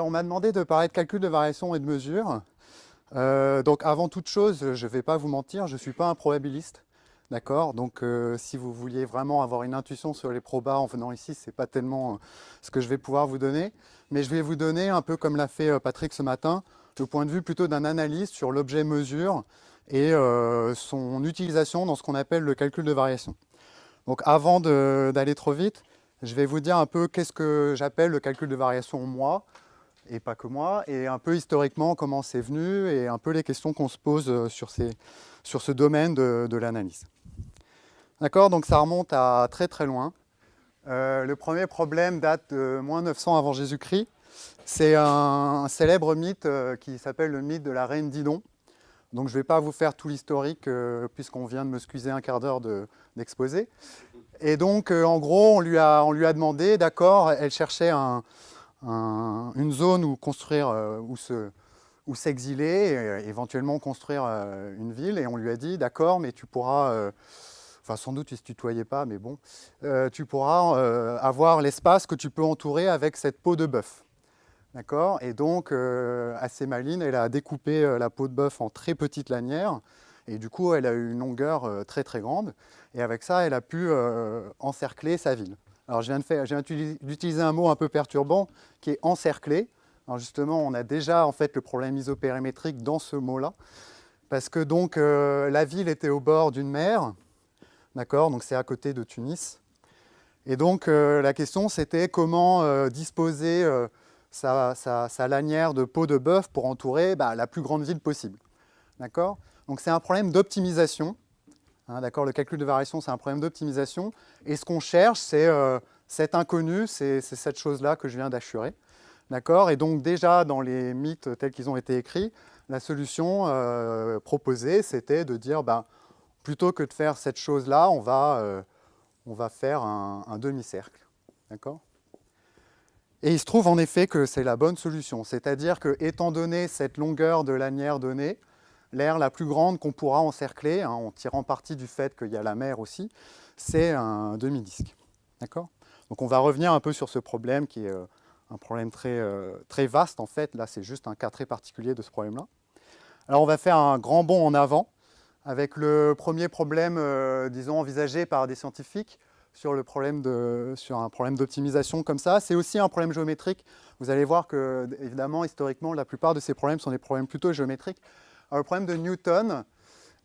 On m'a demandé de parler de calcul de variation et de mesure. Donc avant toute chose, je ne vais pas vous mentir, je ne suis pas un probabiliste. D'accord? Donc si vous vouliez vraiment avoir une intuition sur les probas en venant ici, ce n'est pas tellement ce que je vais pouvoir vous donner. Mais je vais vous donner, un peu comme l'a fait Patrick ce matin, le point de vue plutôt d'un analyste sur l'objet mesure et son utilisation dans ce qu'on appelle le calcul de variation. Donc avant d'aller trop vite, je vais vous dire un peu qu'est-ce que j'appelle le calcul de variation moi, et pas que moi, et un peu historiquement comment c'est venu, et un peu les questions qu'on se pose sur ce domaine de l'analyse. D'accord, donc ça remonte à très très loin. Le premier problème date de moins 900 avant Jésus-Christ. C'est un célèbre mythe qui s'appelle le mythe de la reine Didon. Donc je ne vais pas vous faire tout l'historique puisqu'on vient de me scuser un quart d'heure d'exposé. Et donc en gros on lui a demandé, d'accord, elle cherchait une zone où construire, où s'exiler, éventuellement construire une ville, et on lui a dit, d'accord, mais tu pourras, enfin sans doute il ne se tutoyait pas, mais bon, tu pourras avoir l'espace que tu peux entourer avec cette peau de bœuf. D'accord? Et donc, assez maline, elle a découpé la peau de bœuf en très petites lanières, et du coup, elle a eu une longueur très très grande, et avec ça, elle a pu encercler sa ville. Alors, je viens d'utiliser un mot un peu perturbant, qui est encercler. Alors justement, on a déjà en fait le problème isopérimétrique dans ce mot-là, parce que donc la ville était au bord d'une mer, d'accord? Donc c'est à côté de Tunis. Et donc la question c'était comment disposer sa lanière de peau de bœuf pour entourer la plus grande ville possible. D'accord? Donc c'est un problème d'optimisation. Hein, d'accord? Le calcul de variation, c'est un problème d'optimisation. Et ce qu'on cherche, c'est cet inconnu, c'est cette chose-là que je viens d'assurer. D'accord? Et donc déjà, dans les mythes tels qu'ils ont été écrits, la solution proposée, c'était de dire, plutôt que de faire cette chose-là, on va faire un demi-cercle. D'accord? Et il se trouve en effet que c'est la bonne solution. C'est-à-dire que, étant donné cette longueur de lanière donnée, l'aire la plus grande qu'on pourra encercler, hein, en tirant parti du fait qu'il y a la mer aussi, c'est un demi-disque. D'accord? Donc on va revenir un peu sur ce problème qui est un problème très vaste en fait. Là, c'est juste un cas très particulier de ce problème-là. Alors on va faire un grand bond en avant avec le premier problème, disons, envisagé par des scientifiques sur un problème d'optimisation comme ça. C'est aussi un problème géométrique. Vous allez voir que, évidemment, historiquement, la plupart de ces problèmes sont des problèmes plutôt géométriques. Alors, le problème de Newton,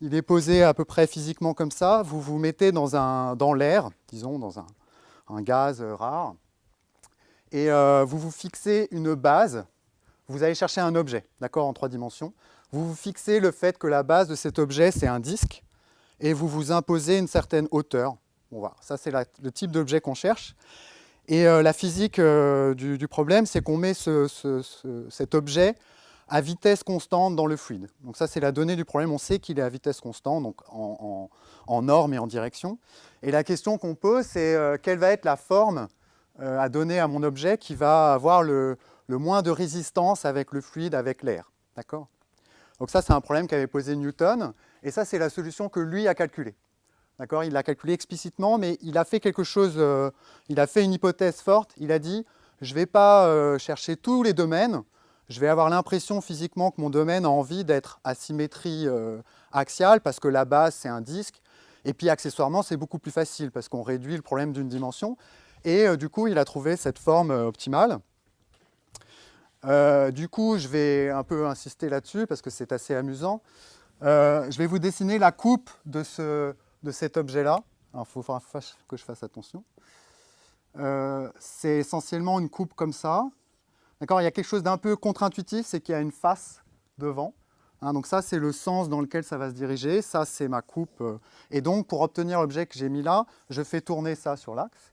il est posé à peu près physiquement comme ça. Vous vous mettez dans l'air, disons, dans un gaz rare, et vous vous fixez une base. Vous allez chercher un objet, d'accord, en 3 dimensions. Vous vous fixez le fait que la base de cet objet, c'est un disque, et vous vous imposez une certaine hauteur. Bon, voilà. Ça, c'est le type d'objet qu'on cherche. Et la physique du problème, c'est qu'on met cet objet à vitesse constante dans le fluide. Donc ça, c'est la donnée du problème. On sait qu'il est à vitesse constante, donc en norme et en direction. Et la question qu'on pose, c'est quelle va être la forme à donner à mon objet qui va avoir le moins de résistance avec le fluide, avec l'air. D'accord? Donc ça, c'est un problème qu'avait posé Newton. Et ça, c'est la solution que lui a calculée. D'accord? Il l'a calculé explicitement, mais il a fait quelque chose, il a fait une hypothèse forte. Il a dit, je ne vais pas chercher tous les domaines, je vais avoir l'impression physiquement que mon domaine a envie d'être à symétrie axiale, parce que la base, c'est un disque, et puis accessoirement, c'est beaucoup plus facile, parce qu'on réduit le problème d'une dimension, et du coup, il a trouvé cette forme optimale. Du coup, je vais un peu insister là-dessus, parce que c'est assez amusant. Je vais vous dessiner la coupe de cet objet-là. Alors, il faut que je fasse attention. C'est essentiellement une coupe comme ça. D'accord? Il y a quelque chose d'un peu contre-intuitif, c'est qu'il y a une face devant. Hein, donc ça, c'est le sens dans lequel ça va se diriger. Ça, c'est ma coupe. Et donc, pour obtenir l'objet que j'ai mis là, je fais tourner ça sur l'axe.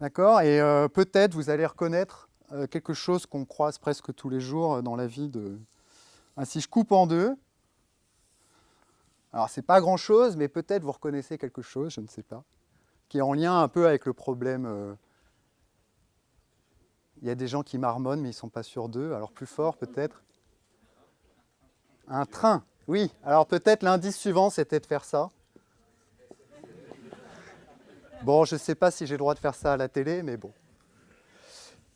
D'accord? Et peut-être vous allez reconnaître quelque chose qu'on croise presque tous les jours dans la vie. Si je coupe en deux, alors c'est pas grand-chose, mais peut-être vous reconnaissez quelque chose, je ne sais pas, qui est en lien un peu avec le problème. Il y a des gens qui marmonnent, mais ils ne sont pas sûrs d'eux. Alors plus fort peut-être. Un train, oui. Alors peut-être l'indice suivant, c'était de faire ça. Bon, je ne sais pas si j'ai le droit de faire ça à la télé, mais bon.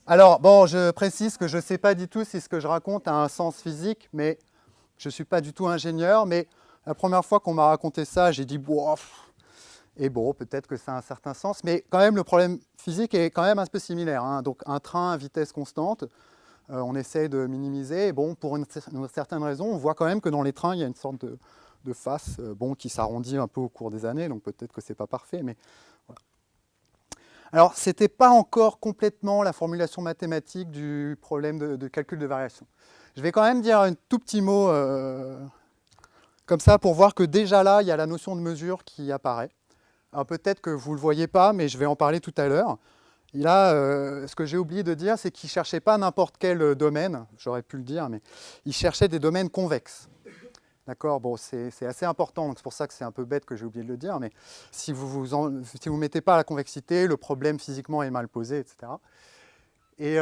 Alors, bon, je précise que je ne sais pas du tout si ce que je raconte a un sens physique, mais je ne suis pas du tout ingénieur, mais la première fois qu'on m'a raconté ça, j'ai dit, bof, et bon, peut-être que ça a un certain sens, mais quand même, le problème physique est quand même un peu similaire, hein. Donc, un train à vitesse constante, on essaie de minimiser, et bon, pour une certaine raison, on voit quand même que dans les trains, il y a une sorte de face, bon, qui s'arrondit un peu au cours des années, donc peut-être que ce n'est pas parfait, mais voilà. Alors, ce n'était pas encore complètement la formulation mathématique du problème de calcul de variation. Je vais quand même dire un tout petit mot comme ça pour voir que déjà là, il y a la notion de mesure qui apparaît. Alors peut-être que vous ne le voyez pas, mais je vais en parler tout à l'heure. Et là, ce que j'ai oublié de dire, c'est qu'il ne cherchait pas n'importe quel domaine, j'aurais pu le dire, mais il cherchait des domaines convexes. D'accord, bon, c'est assez important, donc c'est pour ça que c'est un peu bête que j'ai oublié de le dire, mais si vous ne mettez pas la convexité, le problème physiquement est mal posé, etc. Et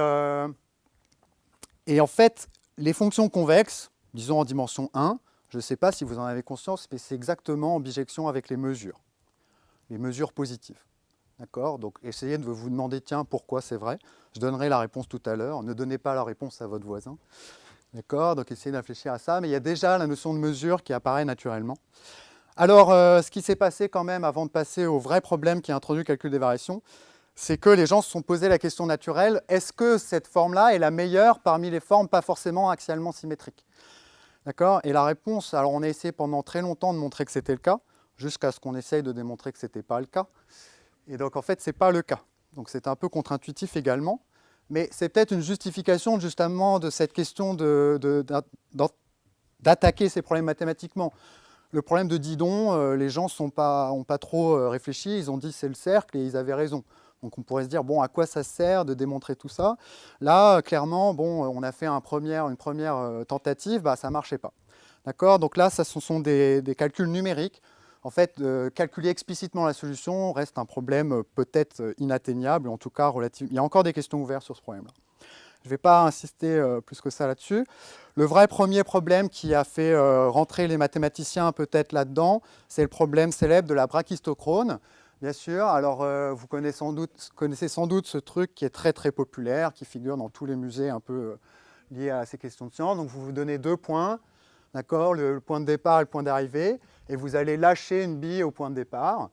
en fait, les fonctions convexes, disons en dimension 1, je ne sais pas si vous en avez conscience, mais c'est exactement en bijection avec les mesures positives. D'accord? Donc essayez de vous demander, tiens, pourquoi c'est vrai? Je donnerai la réponse tout à l'heure. Ne donnez pas la réponse à votre voisin. D'accord? Donc essayez de réfléchir à ça. Mais il y a déjà la notion de mesure qui apparaît naturellement. Alors, ce qui s'est passé quand même avant de passer au vrai problème qui a introduit le calcul des variations, c'est que les gens se sont posé la question naturelle, est-ce que cette forme-là est la meilleure parmi les formes pas forcément axialement symétriques? D'accord? Et la réponse, alors on a essayé pendant très longtemps de montrer que c'était le cas, jusqu'à ce qu'on essaye de démontrer que ce n'était pas le cas. Et donc en fait, ce n'est pas le cas. Donc c'est un peu contre-intuitif également, mais c'est peut-être une justification justement de cette question d'attaquer ces problèmes mathématiquement. Le problème de Didon, les gens n'ont pas trop réfléchi, ils ont dit c'est le cercle et ils avaient raison. Donc on pourrait se dire, bon, à quoi ça sert de démontrer tout ça? Là, clairement, bon, on a fait une première tentative, bah, ça ne marchait pas. D'accord? Donc là, ce sont des calculs numériques. En fait, calculer explicitement la solution reste un problème peut-être inatteignable, en tout cas relatif. Il y a encore des questions ouvertes sur ce problème-là. Je ne vais pas insister plus que ça là-dessus. Le vrai premier problème qui a fait rentrer les mathématiciens peut-être là-dedans, c'est le problème célèbre de la brachistochrone. Bien sûr, alors vous connaissez sans doute ce truc qui est très très populaire, qui figure dans tous les musées un peu liés à ces questions de science. Donc vous vous donnez 2 points, d'accord, le point de départ et le point d'arrivée, et vous allez lâcher une bille au point de départ,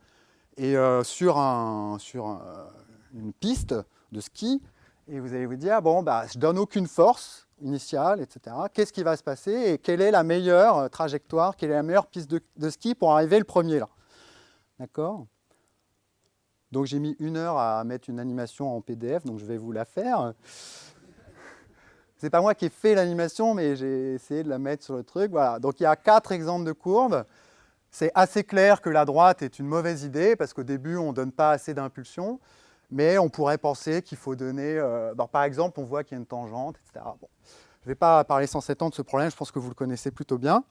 et sur une piste de ski, et vous allez vous dire, bon, bah, je ne donne aucune force initiale, etc. Qu'est-ce qui va se passer et quelle est la meilleure trajectoire, quelle est la meilleure piste de ski pour arriver le premier là? D'accord? Donc j'ai mis 1 heure à mettre une animation en PDF, donc je vais vous la faire. C'est pas moi qui ai fait l'animation, mais j'ai essayé de la mettre sur le truc. Voilà. Donc il y a 4 exemples de courbes. C'est assez clair que la droite est une mauvaise idée, parce qu'au début, on ne donne pas assez d'impulsion. Mais on pourrait penser qu'il faut donner... par exemple, on voit qu'il y a une tangente, etc. Bon. Je ne vais pas parler sans s'étendre de ce problème, je pense que vous le connaissez plutôt bien.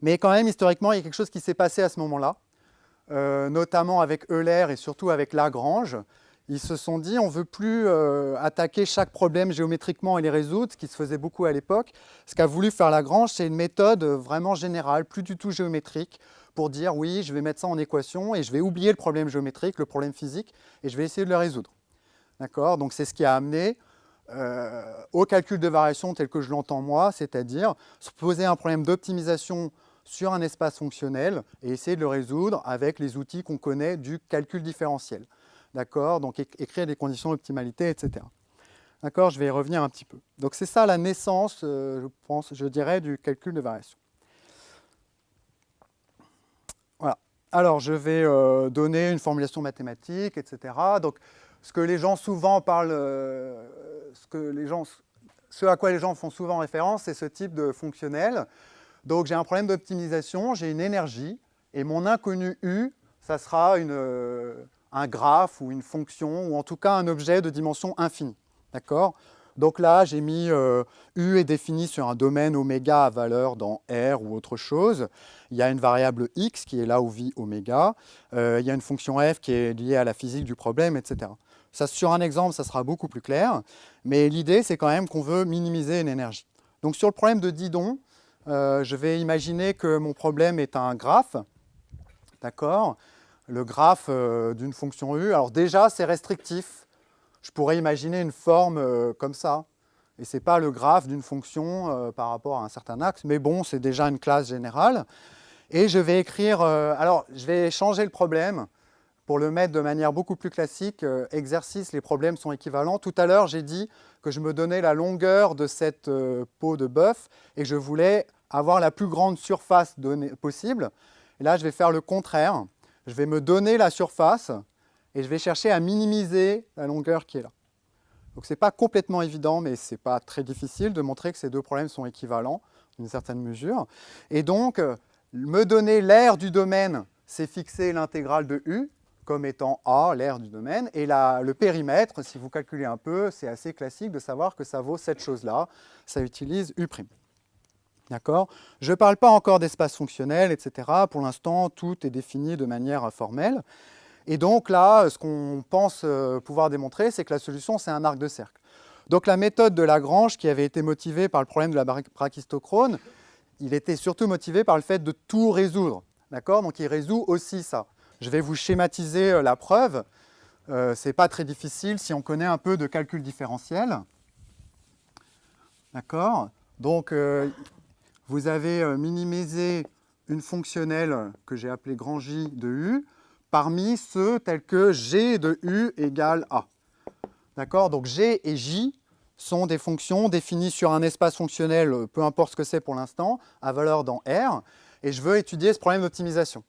Mais quand même, historiquement, il y a quelque chose qui s'est passé à ce moment-là, notamment avec Euler et surtout avec Lagrange. Ils se sont dit, on ne veut plus attaquer chaque problème géométriquement et les résoudre, ce qui se faisait beaucoup à l'époque. Ce qu'a voulu faire Lagrange, c'est une méthode vraiment générale, plus du tout géométrique, pour dire, oui, je vais mettre ça en équation et je vais oublier le problème géométrique, le problème physique, et je vais essayer de le résoudre. D'accord? Donc c'est ce qui a amené au calcul de variation tel que je l'entends moi, c'est-à-dire se poser un problème d'optimisation sur un espace fonctionnel et essayer de le résoudre avec les outils qu'on connaît du calcul différentiel. D'accord? Donc écrire des conditions d'optimalité, etc. D'accord? Je vais y revenir un petit peu. Donc c'est ça la naissance, je dirais, du calcul de variation. Voilà. Alors je vais donner une formulation mathématique, etc. Donc ce que les gens souvent parlent, ce à quoi les gens font souvent référence, c'est ce type de fonctionnel. Donc j'ai un problème d'optimisation, j'ai une énergie, et mon inconnu U, ça sera un graphe ou une fonction, ou en tout cas un objet de dimension infinie. D'accord? Donc là, j'ai mis U est défini sur un domaine oméga à valeur dans R ou autre chose. Il y a une variable X qui est là où vit oméga. Il y a une fonction F qui est liée à la physique du problème, etc. Ça, sur un exemple, ça sera beaucoup plus clair. Mais l'idée, c'est quand même qu'on veut minimiser une énergie. Donc sur le problème de Didon, je vais imaginer que mon problème est un graphe. D'accord? Le graphe d'une fonction U. Alors déjà, c'est restrictif. je pourrais imaginer une forme comme ça. Et ce n'est pas le graphe d'une fonction par rapport à un certain axe, mais bon, c'est déjà une classe générale. Et je vais écrire, alors je vais changer le problème pour le mettre de manière beaucoup plus classique. Exercice, les problèmes sont équivalents. Tout à l'heure, j'ai dit que je me donnais la longueur de cette peau de bœuf et que je voulais avoir la plus grande surface possible. Et là, je vais faire le contraire. Je vais me donner la surface et je vais chercher à minimiser la longueur qui est là. Donc, ce n'est pas complètement évident, mais ce n'est pas très difficile de montrer que ces deux problèmes sont équivalents d'une certaine mesure. Et donc, me donner l'aire du domaine, c'est fixer l'intégrale de U comme étant A, l'aire du domaine. Et le périmètre, si vous calculez un peu, c'est assez classique de savoir que ça vaut cette chose-là. Ça utilise U'. D'accord ? Je ne parle pas encore d'espace fonctionnel, etc. Pour l'instant, tout est défini de manière formelle. Et donc là, ce qu'on pense pouvoir démontrer, c'est que la solution, c'est un arc de cercle. Donc la méthode de Lagrange, qui avait été motivée par le problème de la brachistochrone, il était surtout motivé par le fait de tout résoudre. D'accord ? Donc il résout aussi ça. Je vais vous schématiser la preuve. Ce n'est pas très difficile si on connaît un peu de calcul différentiel. D'accord ? Donc vous avez minimisé une fonctionnelle que j'ai appelée grand J de U parmi ceux tels que G de U égale A. D'accord ? Donc G et J sont des fonctions définies sur un espace fonctionnel, peu importe ce que c'est pour l'instant, à valeur dans R, et je veux étudier ce problème d'optimisation.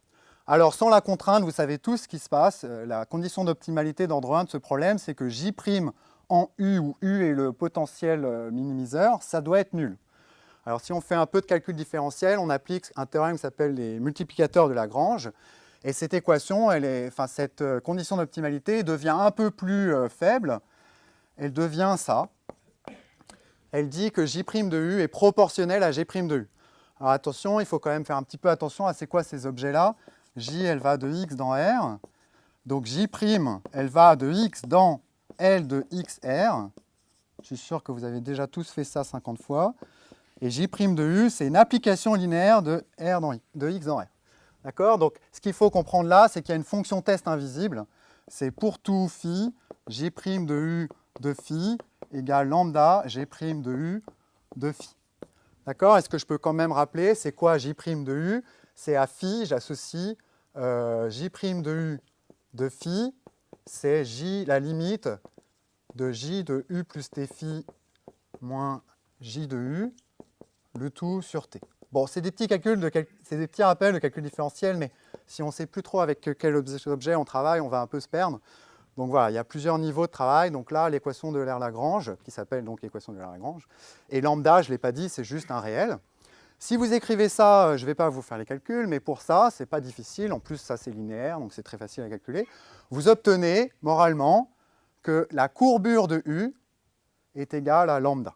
Alors, sans la contrainte, vous savez tous ce qui se passe. La condition d'optimalité d'ordre 1 de ce problème, c'est que J' en U, où U est le potentiel minimiseur, ça doit être nul. Alors, si on fait un peu de calcul différentiel, on applique un théorème qui s'appelle les multiplicateurs de Lagrange. Et cette équation, cette condition d'optimalité devient un peu plus faible. Elle devient ça. Elle dit que J' de U est proportionnel à G' de U. Alors attention, il faut quand même faire un petit peu attention à c'est quoi ces objets-là. J, elle va de X dans R. Donc J', elle va de X dans L de XR. Je suis sûr que vous avez déjà tous fait ça 50 fois. Et J' de U, c'est une application linéaire de X dans R. D'accord ? Donc, ce qu'il faut comprendre là, c'est qu'il y a une fonction test invisible. C'est pour tout phi, J' de U de phi égale lambda G' de U de phi. D'accord ? Est-ce que je peux quand même rappeler, c'est quoi J' de U? C'est à phi, j'associe J' de U de phi, c'est J, la limite de J de U plus T phi moins J de U, le tout sur T. Bon, c'est des petits calculs, c'est des petits rappels de calcul différentiel, mais si on ne sait plus trop avec quel objet on travaille, on va un peu se perdre. Donc voilà, il y a plusieurs niveaux de travail. Donc là, l'équation de L'Euler-Lagrange, qui s'appelle donc l'équation de L'Euler-Lagrange. Et lambda, je ne l'ai pas dit, c'est juste un réel. Si vous écrivez ça, je ne vais pas vous faire les calculs, mais pour ça, ce n'est pas difficile. En plus, ça, c'est linéaire, donc c'est très facile à calculer. Vous obtenez, moralement, que la courbure de U est égale à lambda.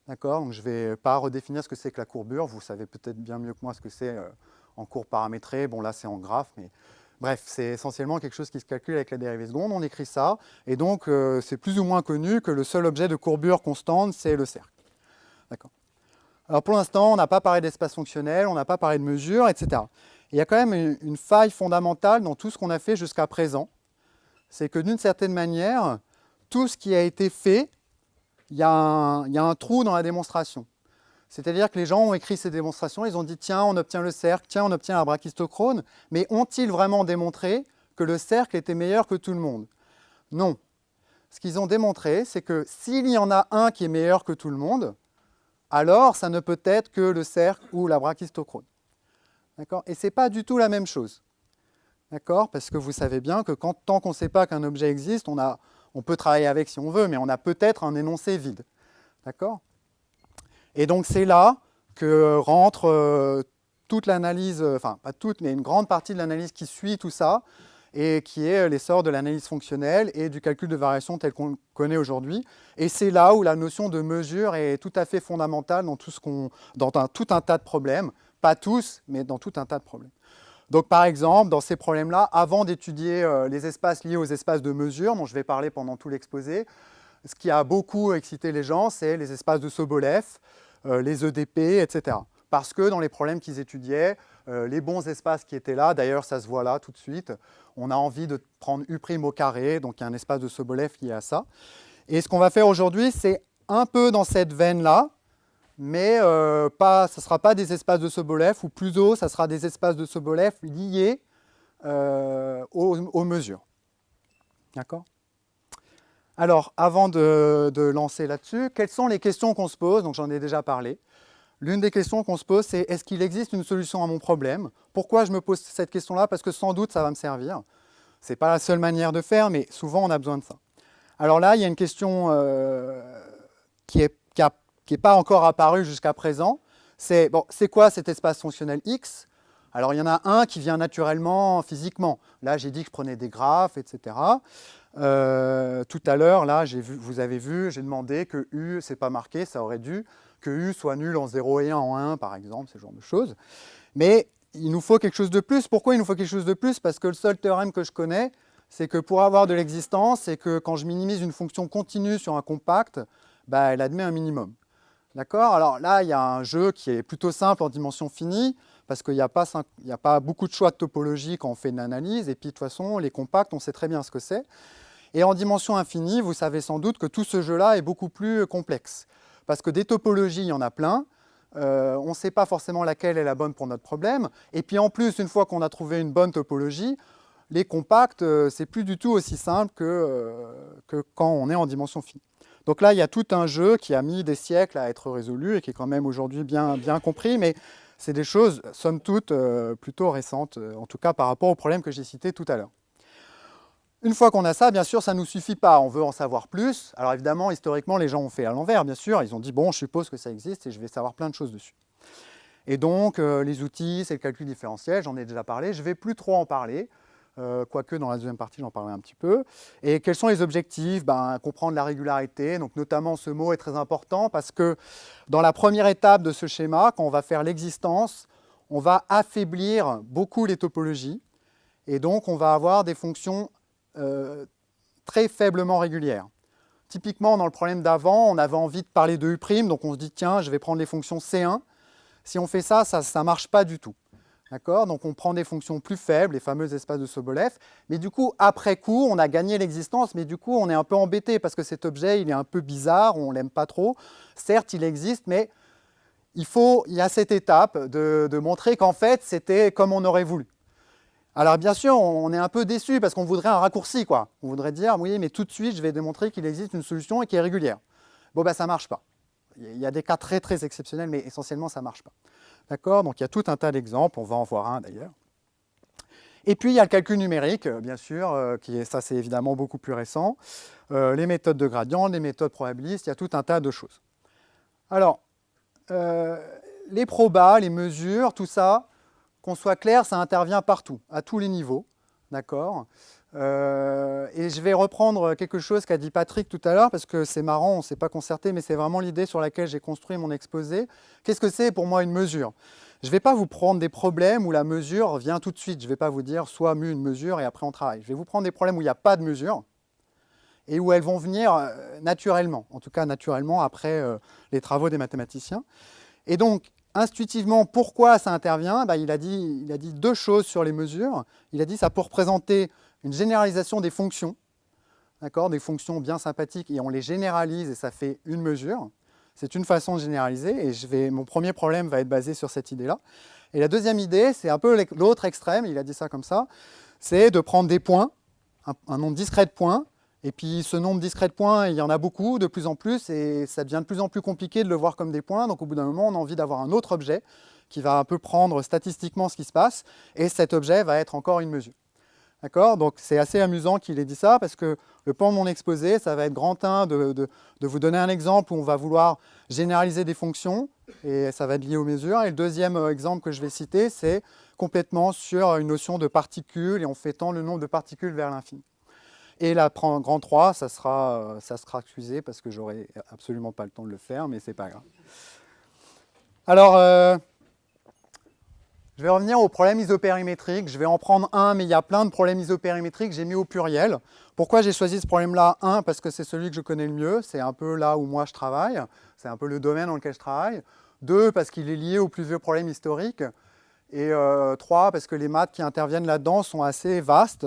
D'accord ? Donc je ne vais pas redéfinir ce que c'est que la courbure. Vous savez peut-être bien mieux que moi ce que c'est en courbe paramétrée. Bon, là, c'est en graphe, mais... Bref, c'est essentiellement quelque chose qui se calcule avec la dérivée seconde, on écrit ça, et donc c'est plus ou moins connu que le seul objet de courbure constante, c'est le cercle. D'accord. Alors pour l'instant, on n'a pas parlé d'espace fonctionnel, on n'a pas parlé de mesure, etc. Et il y a quand même une faille fondamentale dans tout ce qu'on a fait jusqu'à présent, c'est que d'une certaine manière, tout ce qui a été fait, il y a un trou dans la démonstration. C'est-à-dire que les gens ont écrit ces démonstrations, ils ont dit « tiens, on obtient le cercle, tiens, on obtient la brachistochrone », mais ont-ils vraiment démontré que le cercle était meilleur que tout le monde? Non. Ce qu'ils ont démontré, c'est que s'il y en a un qui est meilleur que tout le monde, alors ça ne peut être que le cercle ou la brachistochrone. D'accord? Et ce n'est pas du tout la même chose. D'accord? Parce que vous savez bien que tant qu'on ne sait pas qu'un objet existe, on peut travailler avec si on veut, mais on a peut-être un énoncé vide. D'accord? Et donc c'est là que rentre toute l'analyse, enfin pas toute, mais une grande partie de l'analyse qui suit tout ça, et qui est l'essor de l'analyse fonctionnelle et du calcul de variation tel qu'on le connaît aujourd'hui. Et c'est là où la notion de mesure est tout à fait fondamentale dans tout un tas de problèmes. Pas tous, mais dans tout un tas de problèmes. Donc par exemple, dans ces problèmes-là, avant d'étudier les espaces liés aux espaces de mesure, dont je vais parler pendant tout l'exposé, ce qui a beaucoup excité les gens, c'est les espaces de Sobolev, les EDP, etc. Parce que dans les problèmes qu'ils étudiaient, les bons espaces qui étaient là. D'ailleurs, ça se voit là tout de suite. On a envie de prendre U' au carré, donc il y a un espace de Sobolev lié à ça. Et ce qu'on va faire aujourd'hui, c'est un peu dans cette veine-là, mais ça ne sera pas des espaces de Sobolev, ou plutôt, ça sera des espaces de Sobolev liés aux mesures. D'accord ? Alors, avant de lancer là-dessus, quelles sont les questions qu'on se pose? Donc, j'en ai déjà parlé. L'une des questions qu'on se pose, c'est est-ce qu'il existe une solution à mon problème? Pourquoi je me pose cette question-là? Parce que sans doute, ça va me servir. Ce n'est pas la seule manière de faire, mais souvent, on a besoin de ça. Alors là, il y a une question qui n'est pas encore apparue jusqu'à présent. C'est bon, c'est quoi cet espace fonctionnel X? Alors, il y en a un qui vient naturellement, physiquement. Là, j'ai dit que je prenais des graphes, etc. Tout à l'heure, là, vous avez vu, j'ai demandé que U, c'est pas marqué, ça aurait dû, que U soit nul en 0 et 1 en 1, par exemple, ce genre de choses. Mais il nous faut quelque chose de plus. Pourquoi il nous faut quelque chose de plus? Parce que le seul théorème que je connais, c'est que pour avoir de l'existence, c'est que quand je minimise une fonction continue sur un compact, bah, elle admet un minimum. D'accord? Alors là, il y a un jeu qui est plutôt simple en dimension finie, parce qu'il n'y a pas beaucoup de choix de topologie quand on fait une analyse, et puis de toute façon, les compacts, on sait très bien ce que c'est. Et en dimension infinie, vous savez sans doute que tout ce jeu-là est beaucoup plus complexe. Parce que des topologies, il y en a plein. On ne sait pas forcément laquelle est la bonne pour notre problème. Et puis en plus, une fois qu'on a trouvé une bonne topologie, les compacts, c'est plus du tout aussi simple que quand on est en dimension finie. Donc là, il y a tout un jeu qui a mis des siècles à être résolu et qui est quand même aujourd'hui bien compris, mais c'est des choses, somme toute, plutôt récentes, en tout cas par rapport au problème que j'ai cité tout à l'heure. Une fois qu'on a ça, bien sûr, ça ne nous suffit pas, on veut en savoir plus. Alors évidemment, historiquement, les gens ont fait à l'envers, bien sûr. Ils ont dit, bon, je suppose que ça existe et je vais savoir plein de choses dessus. Et donc, les outils, c'est le calcul différentiel, j'en ai déjà parlé. Je ne vais plus trop en parler, quoique dans la deuxième partie, j'en parlerai un petit peu. Et quels sont les objectifs? Comprendre la régularité. Donc notamment, ce mot est très important parce que dans la première étape de ce schéma, quand on va faire l'existence, on va affaiblir beaucoup les topologies. Et donc, on va avoir des fonctions très faiblement régulières. Typiquement, dans le problème d'avant, on avait envie de parler de U', donc on se dit, tiens, je vais prendre les fonctions C1. Si on fait ça, ça ne marche pas du tout. D'accord? Donc on prend des fonctions plus faibles, les fameux espaces de Sobolev, mais du coup, après coup, on a gagné l'existence, mais du coup, on est un peu embêté parce que cet objet, il est un peu bizarre, on ne l'aime pas trop. Certes, il existe, mais il y a cette étape de montrer qu'en fait, c'était comme on aurait voulu. Alors bien sûr, on est un peu déçu parce qu'on voudrait un raccourci, quoi. On voudrait dire, oui, mais tout de suite, je vais démontrer qu'il existe une solution et qui est régulière. Bon, ça ne marche pas. Il y a des cas très, très exceptionnels, mais essentiellement, ça ne marche pas. D'accord? Donc, il y a tout un tas d'exemples. On va en voir un, d'ailleurs. Et puis, il y a le calcul numérique, bien sûr, ça, c'est évidemment beaucoup plus récent. Les méthodes de gradient, les méthodes probabilistes, il y a tout un tas de choses. Alors, les probas, les mesures, tout ça, qu'on soit clair, ça intervient partout, à tous les niveaux, d'accord? Et je vais reprendre quelque chose qu'a dit Patrick tout à l'heure, parce que c'est marrant, on ne s'est pas concerté, mais c'est vraiment l'idée sur laquelle j'ai construit mon exposé. Qu'est-ce que c'est pour moi une mesure? Je ne vais pas vous prendre des problèmes où la mesure vient tout de suite. Je ne vais pas vous dire soit mu une mesure et après on travaille. Je vais vous prendre des problèmes où il n'y a pas de mesure et où elles vont venir naturellement, en tout cas naturellement après les travaux des mathématiciens. Et donc, intuitivement, pourquoi ça intervient? Il a dit deux choses sur les mesures. Il a dit que ça peut représenter une généralisation des fonctions, d'accord, des fonctions bien sympathiques, et on les généralise et ça fait une mesure. C'est une façon de généraliser, et mon premier problème va être basé sur cette idée-là. Et la deuxième idée, c'est un peu l'autre extrême, il a dit ça comme ça, c'est de prendre des points, un nombre discret de points, et puis ce nombre discret de points, il y en a beaucoup, de plus en plus, et ça devient de plus en plus compliqué de le voir comme des points, donc au bout d'un moment, on a envie d'avoir un autre objet qui va un peu prendre statistiquement ce qui se passe, et cet objet va être encore une mesure. D'accord? Donc c'est assez amusant qu'il ait dit ça, parce que le plan de mon exposé, ça va être grand 1 de vous donner un exemple où on va vouloir généraliser des fonctions, et ça va être lié aux mesures. Et le deuxième exemple que je vais citer, c'est complètement sur une notion de particules, et on fait tendre le nombre de particules vers l'infini. Et la grand 3, ça sera excusé, parce que j'aurai absolument pas le temps de le faire, mais c'est pas grave. Alors, je vais revenir au problème isopérimétrique. Je vais en prendre un, mais il y a plein de problèmes isopérimétriques. J'ai mis au pluriel. Pourquoi j'ai choisi ce problème-là? Un, parce que c'est celui que je connais le mieux. C'est un peu là où moi je travaille. C'est un peu le domaine dans lequel je travaille. Deux, parce qu'il est lié aux plus vieux problèmes historiques. Et 3, parce que les maths qui interviennent là-dedans sont assez vastes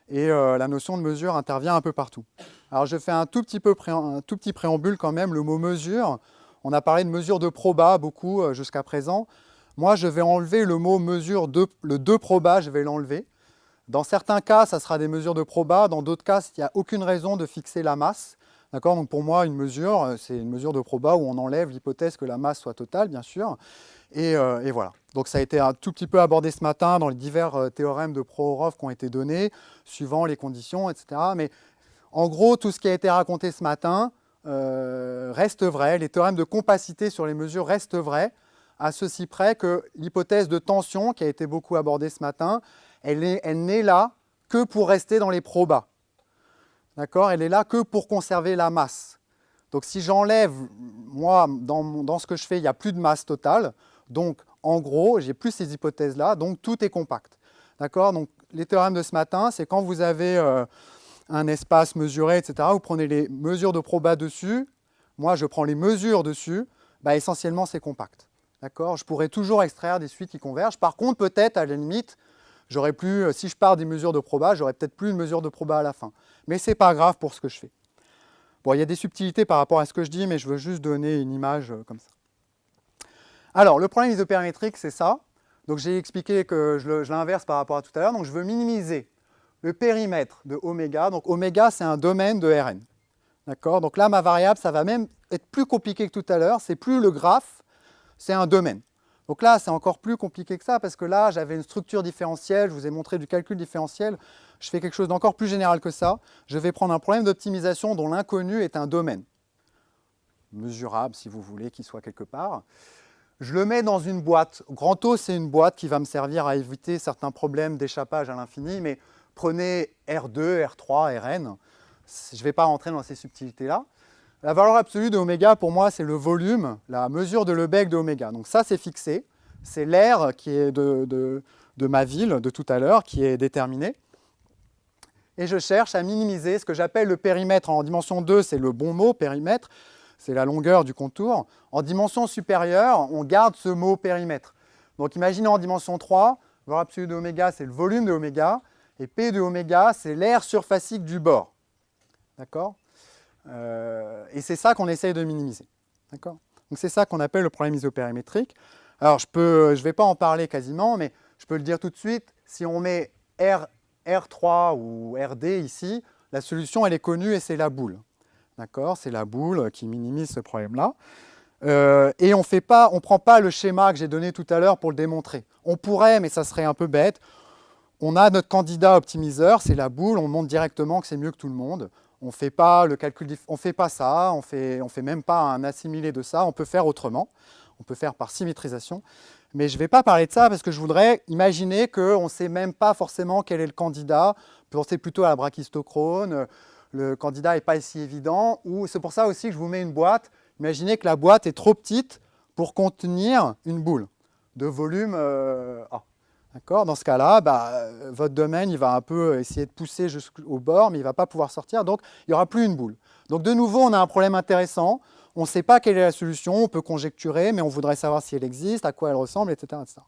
et la notion de mesure intervient un peu partout. Alors je fais un tout petit préambule quand même, le mot mesure. On a parlé de mesure de proba beaucoup jusqu'à présent. Moi, je vais enlever le mot mesure, le de proba, je vais l'enlever. Dans certains cas, ça sera des mesures de proba. Dans d'autres cas, il n'y a aucune raison de fixer la masse. D'accord? Donc pour moi, une mesure, c'est une mesure de proba où on enlève l'hypothèse que la masse soit totale, bien sûr. Et voilà. Donc ça a été un tout petit peu abordé ce matin dans les divers théorèmes de Prohorov qui ont été donnés, suivant les conditions, etc. Mais en gros, tout ce qui a été raconté ce matin reste vrai. Les théorèmes de compacité sur les mesures restent vrais, à ceci près que l'hypothèse de tension, qui a été beaucoup abordée ce matin, elle n'est là que pour rester dans les probas. D'accord? Elle est là que pour conserver la masse. Donc si j'enlève, moi, dans ce que je fais, il n'y a plus de masse totale. Donc en gros, j'ai plus ces hypothèses-là, donc tout est compact. D'accord? Donc les théorèmes de ce matin, c'est quand vous avez un espace mesuré, etc., vous prenez les mesures de proba dessus, moi je prends les mesures dessus, bah, essentiellement c'est compact. D'accord? Je pourrais toujours extraire des suites qui convergent. Par contre, peut-être, à la limite, j'aurais plus, si je pars des mesures de proba, j'aurais peut-être plus une mesure de proba à la fin. Mais ce n'est pas grave pour ce que je fais. Bon, il y a des subtilités par rapport à ce que je dis, mais je veux juste donner une image comme ça. Alors, le problème isopérimétrique, c'est ça. Donc, j'ai expliqué que je l'inverse par rapport à tout à l'heure. Donc, je veux minimiser le périmètre de oméga. Donc, oméga, c'est un domaine de Rn. D'accord? Donc là, ma variable, ça va même être plus compliqué que tout à l'heure. C'est plus le graphe, c'est un domaine. Donc là, c'est encore plus compliqué que ça, parce que là, j'avais une structure différentielle, je vous ai montré du calcul différentiel. Je fais quelque chose d'encore plus général que ça. Je vais prendre un problème d'optimisation dont l'inconnu est un domaine. Mesurable, si vous voulez, qu'il soit quelque part. Je le mets dans une boîte. Grand O, c'est une boîte qui va me servir à éviter certains problèmes d'échappage à l'infini, mais prenez R2, R3, Rn. Je ne vais pas rentrer dans ces subtilités-là. La valeur absolue de oméga, pour moi, c'est le volume, la mesure de Lebesgue de oméga. Donc ça, c'est fixé. C'est l'air qui est de ma ville de tout à l'heure, qui est déterminé. Et je cherche à minimiser ce que j'appelle le périmètre. En dimension 2, c'est le bon mot, périmètre. C'est la longueur du contour. En dimension supérieure, on garde ce mot périmètre. Donc imaginez en dimension 3, la valeur absolue de oméga, c'est le volume de oméga. Et P de oméga, c'est l'aire surfacique du bord. D'accord ? Et c'est ça qu'on essaye de minimiser. D'accord ? Donc c'est ça qu'on appelle le problème isopérimétrique. Alors je ne vais pas en parler quasiment, mais je peux le dire tout de suite. Si on met R3 ou RD ici, la solution elle est connue et c'est la boule. D'accord ? C'est la boule qui minimise ce problème-là. Et on ne prend pas le schéma que j'ai donné tout à l'heure pour le démontrer. On pourrait, mais ça serait un peu bête. On a notre candidat optimiseur, c'est la boule, on montre directement que c'est mieux que tout le monde. On ne fait pas le calcul, on fait pas ça, on fait même pas un assimilé de ça, on peut faire autrement, on peut faire par symétrisation. Mais je ne vais pas parler de ça parce que je voudrais imaginer qu'on ne sait même pas forcément quel est le candidat, pensez plutôt à la brachistochrone, le candidat n'est pas si évident, ou c'est pour ça aussi que je vous mets une boîte. Imaginez que la boîte est trop petite pour contenir une boule de volume A. D'accord ? Dans ce cas-là, votre domaine il va un peu essayer de pousser jusqu'au bord, mais il ne va pas pouvoir sortir, donc il n'y aura plus une boule. Donc de nouveau, on a un problème intéressant. On ne sait pas quelle est la solution, on peut conjecturer, mais on voudrait savoir si elle existe, à quoi elle ressemble, etc. etc.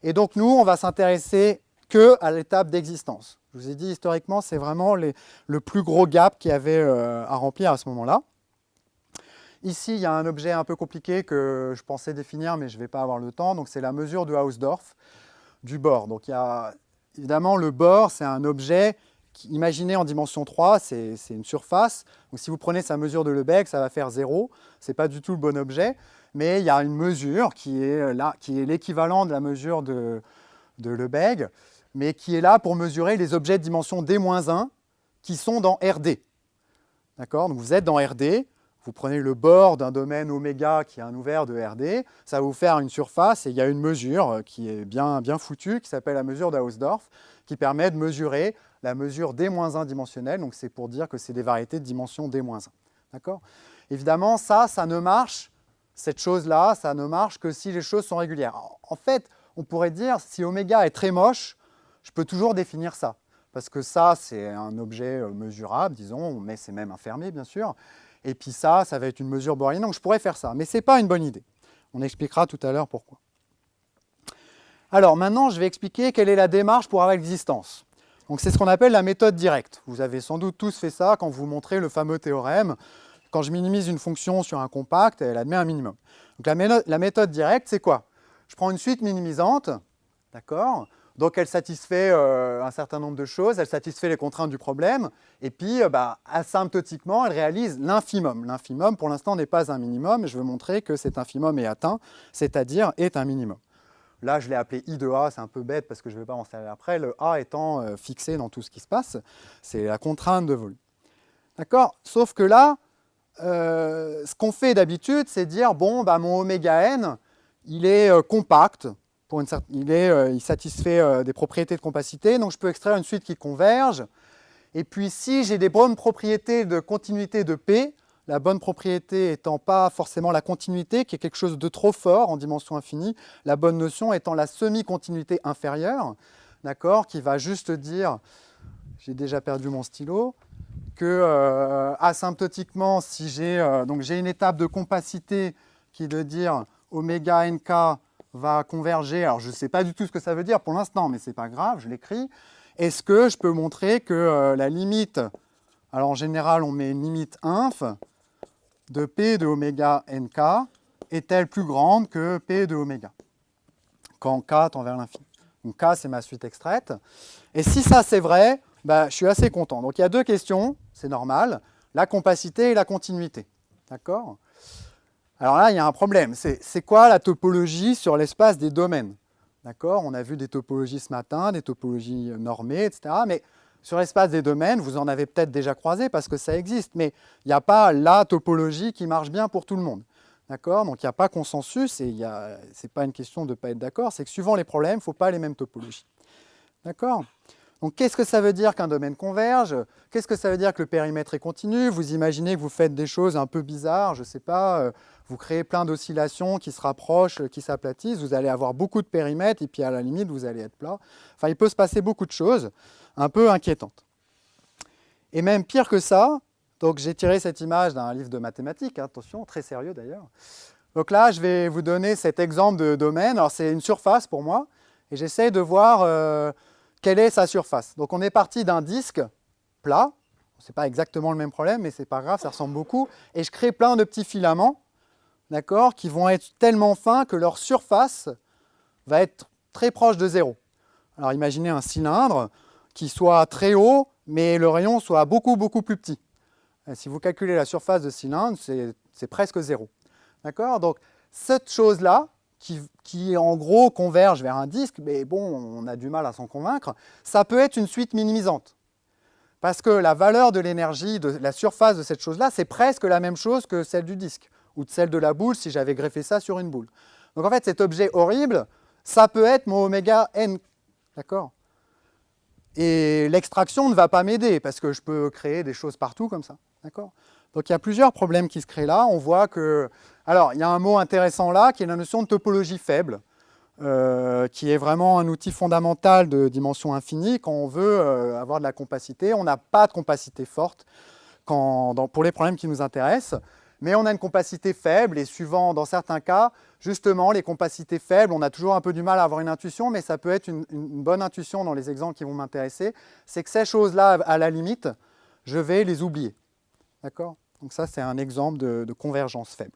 Et donc nous, on va s'intéresser qu'à l'étape d'existence. Je vous ai dit, historiquement, c'est vraiment le plus gros gap qu'il y avait à remplir à ce moment-là. Ici, il y a un objet un peu compliqué que je pensais définir, mais je ne vais pas avoir le temps. Donc c'est la mesure de Hausdorff du bord. Donc il y a évidemment le bord, c'est un objet imaginé en dimension 3, c'est une surface. Donc si vous prenez sa mesure de Lebesgue, ça va faire 0. Ce n'est pas du tout le bon objet, mais il y a une mesure qui est là, qui est l'équivalent de la mesure de Lebesgue, mais qui est là pour mesurer les objets de dimension D-1 qui sont dans RD. D'accord ? Donc vous êtes dans RD. Vous prenez le bord d'un domaine oméga qui est un ouvert de RD, ça va vous faire une surface et il y a une mesure qui est bien foutue, qui s'appelle la mesure d'Hausdorff, qui permet de mesurer la mesure D-1 dimensionnelle, donc c'est pour dire que c'est des variétés de dimension D-1. D'accord ? Évidemment, ça ne marche, cette chose-là, ça ne marche que si les choses sont régulières. En fait, on pourrait dire, si oméga est très moche, je peux toujours définir ça, parce que ça, c'est un objet mesurable, disons, mais c'est même infirmé, bien sûr. Et puis ça va être une mesure bornienne, donc je pourrais faire ça. Mais ce n'est pas une bonne idée. On expliquera tout à l'heure pourquoi. Alors maintenant, je vais expliquer quelle est la démarche pour avoir l'existence. Donc c'est ce qu'on appelle la méthode directe. Vous avez sans doute tous fait ça quand vous montrez le fameux théorème. Quand je minimise une fonction sur un compact, elle admet un minimum. Donc la méthode directe, c'est quoi? Je prends une suite minimisante, d'accord? Donc elle satisfait un certain nombre de choses, elle satisfait les contraintes du problème, et puis asymptotiquement, elle réalise l'infimum. L'infimum, pour l'instant, n'est pas un minimum, et je veux montrer que cet infimum est atteint, c'est-à-dire est un minimum. Là, je l'ai appelé I de A, c'est un peu bête parce que je ne vais pas en servir après, le A étant fixé dans tout ce qui se passe, c'est la contrainte de volume. D'accord? Sauf que là, ce qu'on fait d'habitude, c'est dire, bon, mon oméga n, il est compact, il satisfait des propriétés de compacité, donc je peux extraire une suite qui converge. Et puis si j'ai des bonnes propriétés de continuité de P, la bonne propriété étant pas forcément la continuité, qui est quelque chose de trop fort en dimension infinie, la bonne notion étant la semi-continuité inférieure, d'accord, qui va juste dire, j'ai déjà perdu mon stylo, que asymptotiquement, si j'ai une étape de compacité qui est de dire oméga nk va converger, alors je ne sais pas du tout ce que ça veut dire pour l'instant, mais ce n'est pas grave, je l'écris. Est-ce que je peux montrer que la limite, alors en général on met une limite inf de P de oméga nk est-elle plus grande que P de oméga quand K tend vers l'infini. Donc K c'est ma suite extraite. Et si ça c'est vrai, je suis assez content. Donc il y a deux questions, c'est normal, la compacité et la continuité. D'accord ? Alors là, il y a un problème. C'est quoi la topologie sur l'espace des domaines? D'accord? On a vu des topologies ce matin, des topologies normées, etc. Mais sur l'espace des domaines, vous en avez peut-être déjà croisé parce que ça existe, mais il n'y a pas la topologie qui marche bien pour tout le monde. D'accord? Donc il n'y a pas consensus et ce n'est pas une question de ne pas être d'accord, c'est que suivant les problèmes, il ne faut pas les mêmes topologies. D'accord? Donc qu'est-ce que ça veut dire qu'un domaine converge? Qu'est-ce que ça veut dire que le périmètre est continu? Vous imaginez que vous faites des choses un peu bizarres, je ne sais pas, vous créez plein d'oscillations qui se rapprochent, qui s'aplatissent, vous allez avoir beaucoup de périmètres et puis à la limite vous allez être plat. Enfin il peut se passer beaucoup de choses un peu inquiétantes. Et même pire que ça, donc j'ai tiré cette image d'un livre de mathématiques, hein, attention, très sérieux d'ailleurs. Donc là je vais vous donner cet exemple de domaine, alors c'est une surface pour moi, et j'essaie de voir quelle est sa surface. Donc on est parti d'un disque plat, ce n'est pas exactement le même problème, mais ce n'est pas grave, ça ressemble beaucoup, et je crée plein de petits filaments, d'accord, qui vont être tellement fins que leur surface va être très proche de zéro. Alors imaginez un cylindre qui soit très haut, mais le rayon soit beaucoup, beaucoup plus petit. Et si vous calculez la surface de cylindre, c'est presque zéro. D'accord? Donc cette chose-là, qui en gros converge vers un disque, mais bon, on a du mal à s'en convaincre, ça peut être une suite minimisante. Parce que la valeur de l'énergie, de la surface de cette chose-là, c'est presque la même chose que celle du disque, ou de celle de la boule si j'avais greffé ça sur une boule. Donc en fait, cet objet horrible, ça peut être mon oméga n. D'accord? Et l'extraction ne va pas m'aider, parce que je peux créer des choses partout comme ça. D'accord? Donc il y a plusieurs problèmes qui se créent là. On voit que... Alors, il y a un mot intéressant là, qui est la notion de topologie faible, qui est vraiment un outil fondamental de dimension infinie. Quand on veut avoir de la compacité, on n'a pas de compacité forte pour les problèmes qui nous intéressent, mais on a une compacité faible, et suivant, dans certains cas, justement, les capacités faibles, on a toujours un peu du mal à avoir une intuition, mais ça peut être une bonne intuition dans les exemples qui vont m'intéresser, c'est que ces choses-là, à la limite, je vais les oublier. D'accord? Donc ça, c'est un exemple de convergence faible.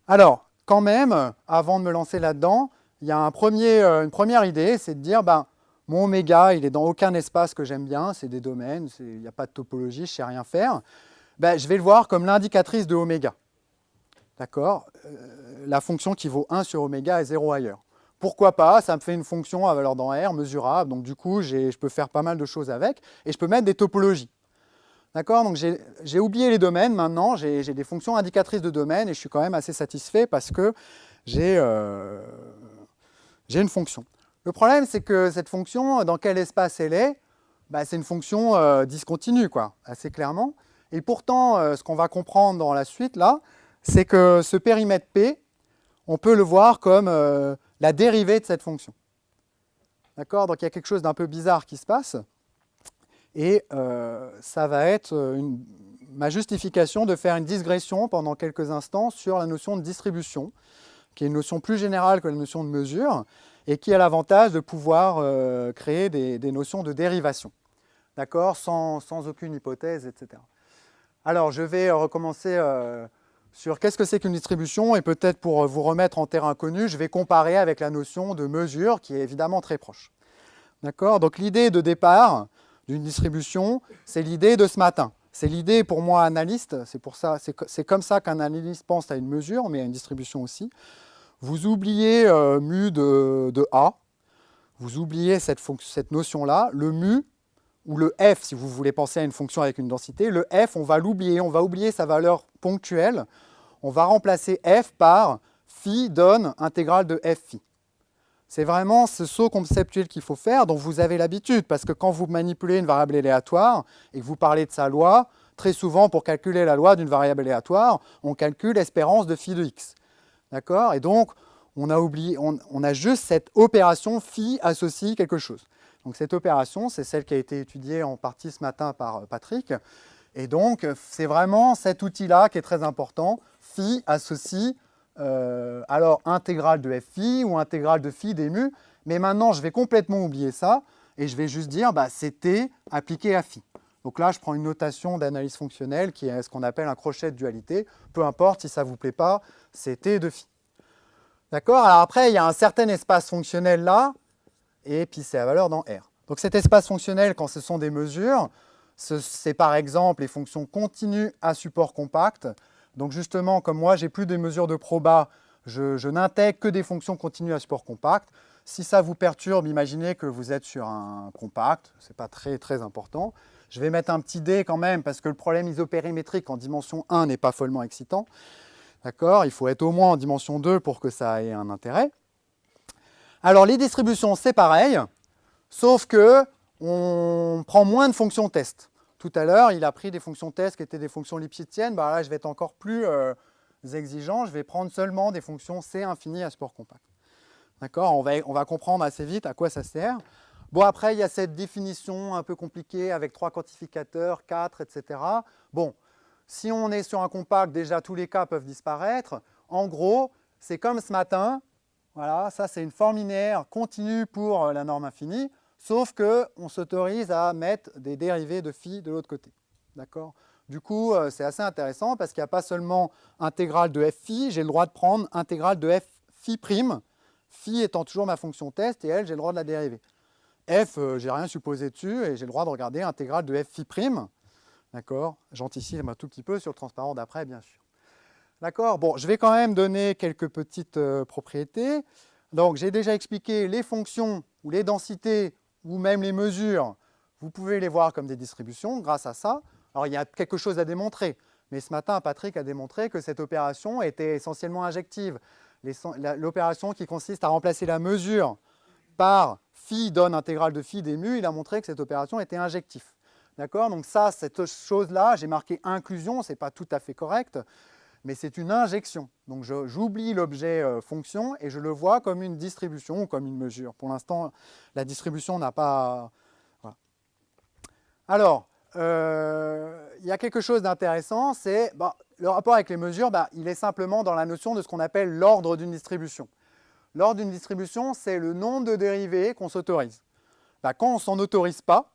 Alors, quand même, avant de me lancer là-dedans, il y a une première idée, c'est de dire, mon oméga, il est dans aucun espace que j'aime bien, c'est des domaines, il n'y a pas de topologie, je ne sais rien faire. Je vais le voir comme l'indicatrice de oméga. D'accord? La fonction qui vaut 1 sur oméga et 0 ailleurs. Pourquoi pas? Ça me fait une fonction à valeur dans R, mesurable, donc du coup, je peux faire pas mal de choses avec, et je peux mettre des topologies. D'accord? Donc j'ai oublié les domaines maintenant, j'ai des fonctions indicatrices de domaine et je suis quand même assez satisfait parce que j'ai une fonction. Le problème, c'est que cette fonction, dans quel espace elle est? C'est une fonction discontinue, quoi, assez clairement. Et pourtant, ce qu'on va comprendre dans la suite, là, c'est que ce périmètre P, on peut le voir comme la dérivée de cette fonction. D'accord? Donc il y a quelque chose d'un peu bizarre qui se passe. Et ça va être ma justification de faire une digression pendant quelques instants sur la notion de distribution, qui est une notion plus générale que la notion de mesure, et qui a l'avantage de pouvoir créer des notions de dérivation, d'accord, sans aucune hypothèse, etc. Alors, je vais recommencer sur qu'est-ce que c'est qu'une distribution, et peut-être pour vous remettre en terrain connu, je vais comparer avec la notion de mesure, qui est évidemment très proche. D'accord? Donc, l'idée de départ d'une distribution, c'est l'idée de ce matin. C'est l'idée pour moi analyste, c'est comme ça qu'un analyste pense à une mesure, mais à une distribution aussi. Vous oubliez mu de A, vous oubliez cette notion-là, le mu, ou le f, si vous voulez penser à une fonction avec une densité, le f, on va oublier sa valeur ponctuelle, on va remplacer f par phi donne intégrale de f phi. C'est vraiment ce saut conceptuel qu'il faut faire, dont vous avez l'habitude, parce que quand vous manipulez une variable aléatoire et que vous parlez de sa loi, très souvent, pour calculer la loi d'une variable aléatoire, on calcule l'espérance de phi de x. D'accord? Et donc, on a juste cette opération phi associe quelque chose. Donc cette opération, c'est celle qui a été étudiée en partie ce matin par Patrick. Et donc, c'est vraiment cet outil-là qui est très important. Phi associe alors intégrale de f phi ou intégrale de phi des mu. Mais maintenant, je vais complètement oublier ça et je vais juste dire c'est t appliqué à phi. Donc là, je prends une notation d'analyse fonctionnelle qui est ce qu'on appelle un crochet de dualité. Peu importe si ça ne vous plaît pas, c'est t de phi. D'accord? Alors après, il y a un certain espace fonctionnel là, et puis c'est la valeur dans R. Donc cet espace fonctionnel, quand ce sont des mesures, c'est par exemple les fonctions continues à support compact. Donc justement, comme moi, j'ai plus de mesures de proba, je n'intègre que des fonctions continues à support compact. Si ça vous perturbe, imaginez que vous êtes sur un compact, ce n'est pas très, très important. Je vais mettre un petit d quand même, parce que le problème isopérimétrique en dimension 1 n'est pas follement excitant. D'accord? Il faut être au moins en dimension 2 pour que ça ait un intérêt. Alors, les distributions, c'est pareil, sauf que on prend moins de fonctions test. Tout à l'heure, il a pris des fonctions test qui étaient des fonctions lipschitziennes. Là, je vais être encore plus exigeant. Je vais prendre seulement des fonctions C infinies à support compact. D'accord? On va comprendre assez vite à quoi ça sert. Bon, après, il y a cette définition un peu compliquée avec 3 quantificateurs, 4, etc. Bon, si on est sur un compact, déjà, tous les cas peuvent disparaître. En gros, c'est comme ce matin. Voilà, ça c'est une forme linéaire continue pour la norme infinie, sauf qu'on s'autorise à mettre des dérivés de phi de l'autre côté. D'accord? Du coup, c'est assez intéressant parce qu'il n'y a pas seulement intégrale de f phi, j'ai le droit de prendre intégrale de f phi prime, phi étant toujours ma fonction test, et elle, j'ai le droit de la dériver. F, j'ai rien supposé dessus, et j'ai le droit de regarder intégrale de f phi prime. D'accord? J'anticipe un tout petit peu sur le transparent d'après, bien sûr. D'accord? Bon, je vais quand même donner quelques petites propriétés. Donc, j'ai déjà expliqué les fonctions ou les densités ou même les mesures. Vous pouvez les voir comme des distributions grâce à ça. Alors, il y a quelque chose à démontrer. Mais ce matin, Patrick a démontré que cette opération était essentiellement injective. L'opération qui consiste à remplacer la mesure par phi donne intégrale de phi des mu, il a montré que cette opération était injective. D'accord? Donc ça, cette chose-là, j'ai marqué inclusion, ce n'est pas tout à fait correct. Mais c'est une injection. Donc j'oublie l'objet fonction et je le vois comme une distribution ou comme une mesure. Pour l'instant, la distribution n'a pas... Voilà. Alors, il y a quelque chose d'intéressant, c'est le rapport avec les mesures, il est simplement dans la notion de ce qu'on appelle l'ordre d'une distribution. L'ordre d'une distribution, c'est le nombre de dérivés qu'on s'autorise. Quand on ne s'en autorise pas,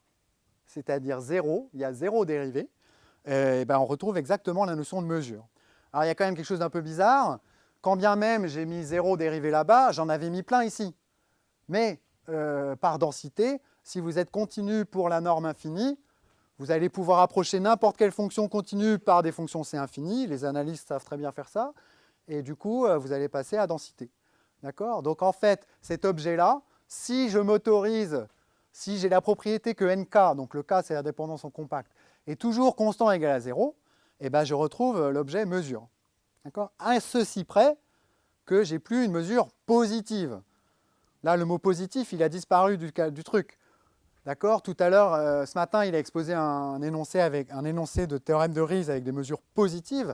c'est-à-dire 0, il y a 0 dérivé, on retrouve exactement la notion de mesure. Alors, il y a quand même quelque chose d'un peu bizarre. Quand bien même j'ai mis 0 dérivé là-bas, j'en avais mis plein ici. Mais par densité, si vous êtes continu pour la norme infinie, vous allez pouvoir approcher n'importe quelle fonction continue par des fonctions C infinies. Les analystes savent très bien faire ça. Et du coup, vous allez passer à densité. D'accord? Donc, en fait, cet objet-là, si je m'autorise, si j'ai la propriété que nk, donc le k, c'est la dépendance en compact, est toujours constant égal à 0, je retrouve l'objet mesure. À ceci près que je n'ai plus une mesure positive. Là, le mot positif, il a disparu du truc. D'accord? Tout à l'heure, ce matin, il a exposé un énoncé de théorème de Riesz avec des mesures positives.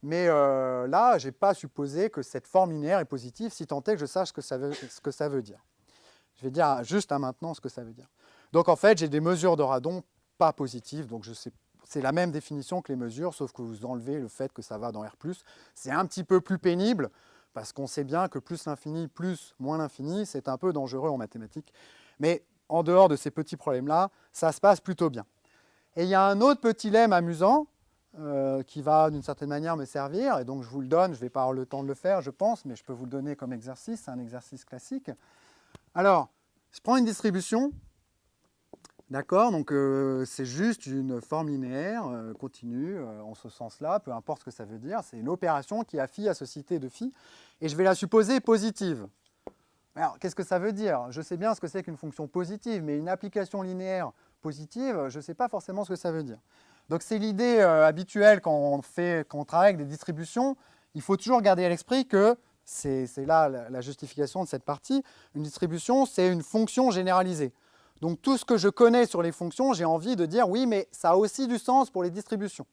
Mais là, je n'ai pas supposé que cette forme linéaire est positive, si tant est que je sache ce que ça veut dire. Je vais dire juste maintenant ce que ça veut dire. Donc, en fait, j'ai des mesures de radon pas positives, donc je sais. C'est la même définition que les mesures, sauf que vous enlevez le fait que ça va dans R+. C'est un petit peu plus pénible, parce qu'on sait bien que plus l'infini, plus moins l'infini, c'est un peu dangereux en mathématiques. Mais en dehors de ces petits problèmes-là, ça se passe plutôt bien. Et il y a un autre petit lemme amusant qui va d'une certaine manière me servir, et donc je vous le donne, je ne vais pas avoir le temps de le faire, je pense, mais je peux vous le donner comme exercice, c'est un exercice classique. Alors, je prends une distribution, d'accord, donc c'est juste une forme linéaire, continue, en ce sens-là, peu importe ce que ça veut dire, c'est une opération qui a phi associée de phi, et je vais la supposer positive. Alors, qu'est-ce que ça veut dire? Je sais bien ce que c'est qu'une fonction positive, mais une application linéaire positive, je ne sais pas forcément ce que ça veut dire. Donc c'est l'idée habituelle quand on travaille avec des distributions, il faut toujours garder à l'esprit que, c'est là la justification de cette partie, une distribution c'est une fonction généralisée. Donc tout ce que je connais sur les fonctions, j'ai envie de dire oui, mais ça a aussi du sens pour les distributions.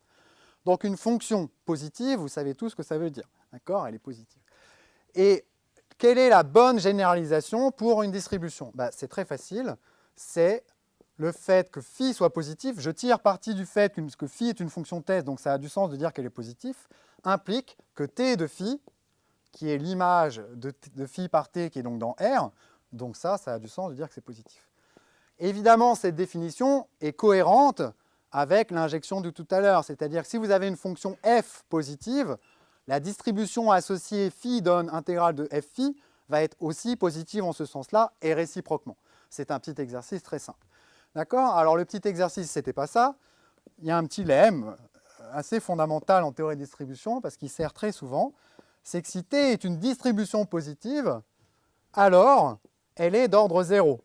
Donc une fonction positive, vous savez tous ce que ça veut dire, d'accord? Elle est positive. Et quelle est la bonne généralisation pour une distribution? C'est très facile, c'est le fait que phi soit positif, je tire parti du fait que phi est une fonction test, donc ça a du sens de dire qu'elle est positive, implique que t de phi, qui est l'image de phi par t qui est donc dans R, donc ça a du sens de dire que c'est positif. Évidemment, cette définition est cohérente avec l'injection de tout à l'heure, c'est-à-dire que si vous avez une fonction f positive, la distribution associée phi donne intégrale de f phi va être aussi positive en ce sens-là et réciproquement. C'est un petit exercice très simple. D'accord? Alors le petit exercice, ce n'était pas ça. Il y a un petit lemme assez fondamental en théorie de distribution parce qu'il sert très souvent. C'est que si t est une distribution positive, alors elle est d'ordre 0.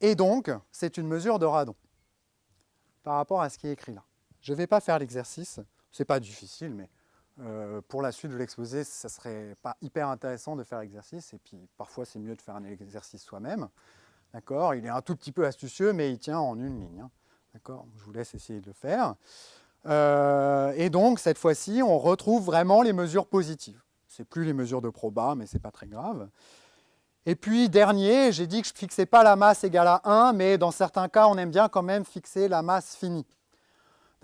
Et donc, c'est une mesure de radon par rapport à ce qui est écrit là. Je ne vais pas faire l'exercice, ce n'est pas difficile, mais pour la suite de l'exposé, ça ne serait pas hyper intéressant de faire l'exercice, et puis parfois c'est mieux de faire un exercice soi-même. D'accord? Il est un tout petit peu astucieux, mais il tient en une ligne. D'accord? Je vous laisse essayer de le faire. Et donc, cette fois-ci, on retrouve vraiment les mesures positives. Ce n'est plus les mesures de proba, mais ce n'est pas très grave. Et puis, dernier, j'ai dit que je ne fixais pas la masse égale à 1, mais dans certains cas, on aime bien quand même fixer la masse finie.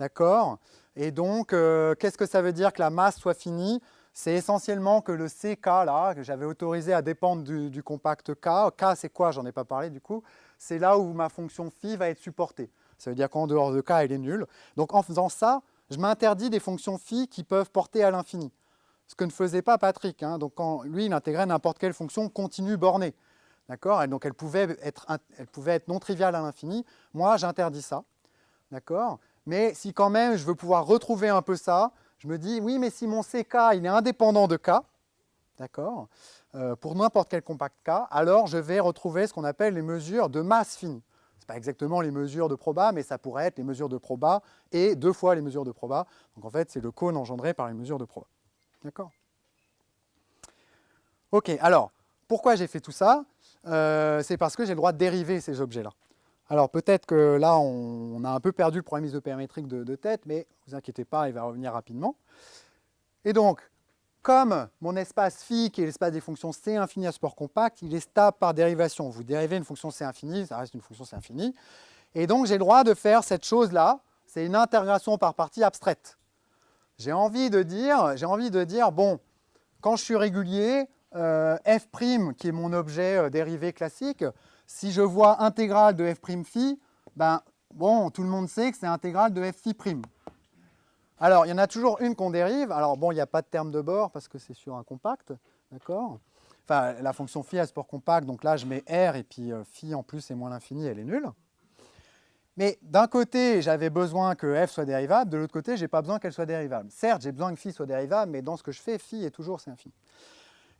D'accord? Et donc, qu'est-ce que ça veut dire que la masse soit finie? C'est essentiellement que le CK, là, que j'avais autorisé à dépendre du compact K. K, c'est quoi? J'en ai pas parlé du coup. C'est là où ma fonction phi va être supportée. Ça veut dire qu'en dehors de K, elle est nulle. Donc, en faisant ça, je m'interdis des fonctions phi qui peuvent porter à l'infini. Ce que ne faisait pas Patrick. Hein. Donc, lui, il intégrait n'importe quelle fonction continue bornée. D'accord? Et donc, elle pouvait être non triviale à l'infini. Moi, j'interdis ça. D'accord? Mais si quand même je veux pouvoir retrouver un peu ça, je me dis, oui, mais si mon CK il est indépendant de K, d'accord, pour n'importe quel compact K, alors je vais retrouver ce qu'on appelle les mesures de masse finie. Ce n'est pas exactement les mesures de proba, mais ça pourrait être les mesures de proba et 2 fois les mesures de proba. Donc en fait, c'est le cône engendré par les mesures de proba. D'accord? Ok, alors, pourquoi j'ai fait tout ça? C'est parce que j'ai le droit de dériver ces objets-là. Alors peut-être que là, on a un peu perdu le problème isopérimétrique de tête, mais ne vous inquiétez pas, il va revenir rapidement. Et donc, comme mon espace phi, qui est l'espace des fonctions C infini à support compact, il est stable par dérivation. Vous dérivez une fonction C infini, ça reste une fonction C infini. Et donc, j'ai le droit de faire cette chose-là, c'est une intégration par partie abstraite. J'ai envie de dire, bon, quand je suis régulier, f', qui est mon objet dérivé classique, si je vois intégrale de f' phi, ben, bon, tout le monde sait que c'est intégrale de f phi prime. Alors, il y en a toujours une qu'on dérive. Alors, bon, il n'y a pas de terme de bord parce que c'est sur un compact, d'accord? Enfin, la fonction phi à support compact, donc là, je mets r et puis phi en plus et moins l'infini, elle est nulle. Mais d'un côté, j'avais besoin que f soit dérivable, de l'autre côté, je n'ai pas besoin qu'elle soit dérivable. Certes, j'ai besoin que phi soit dérivable, mais dans ce que je fais, phi est toujours c'est infini.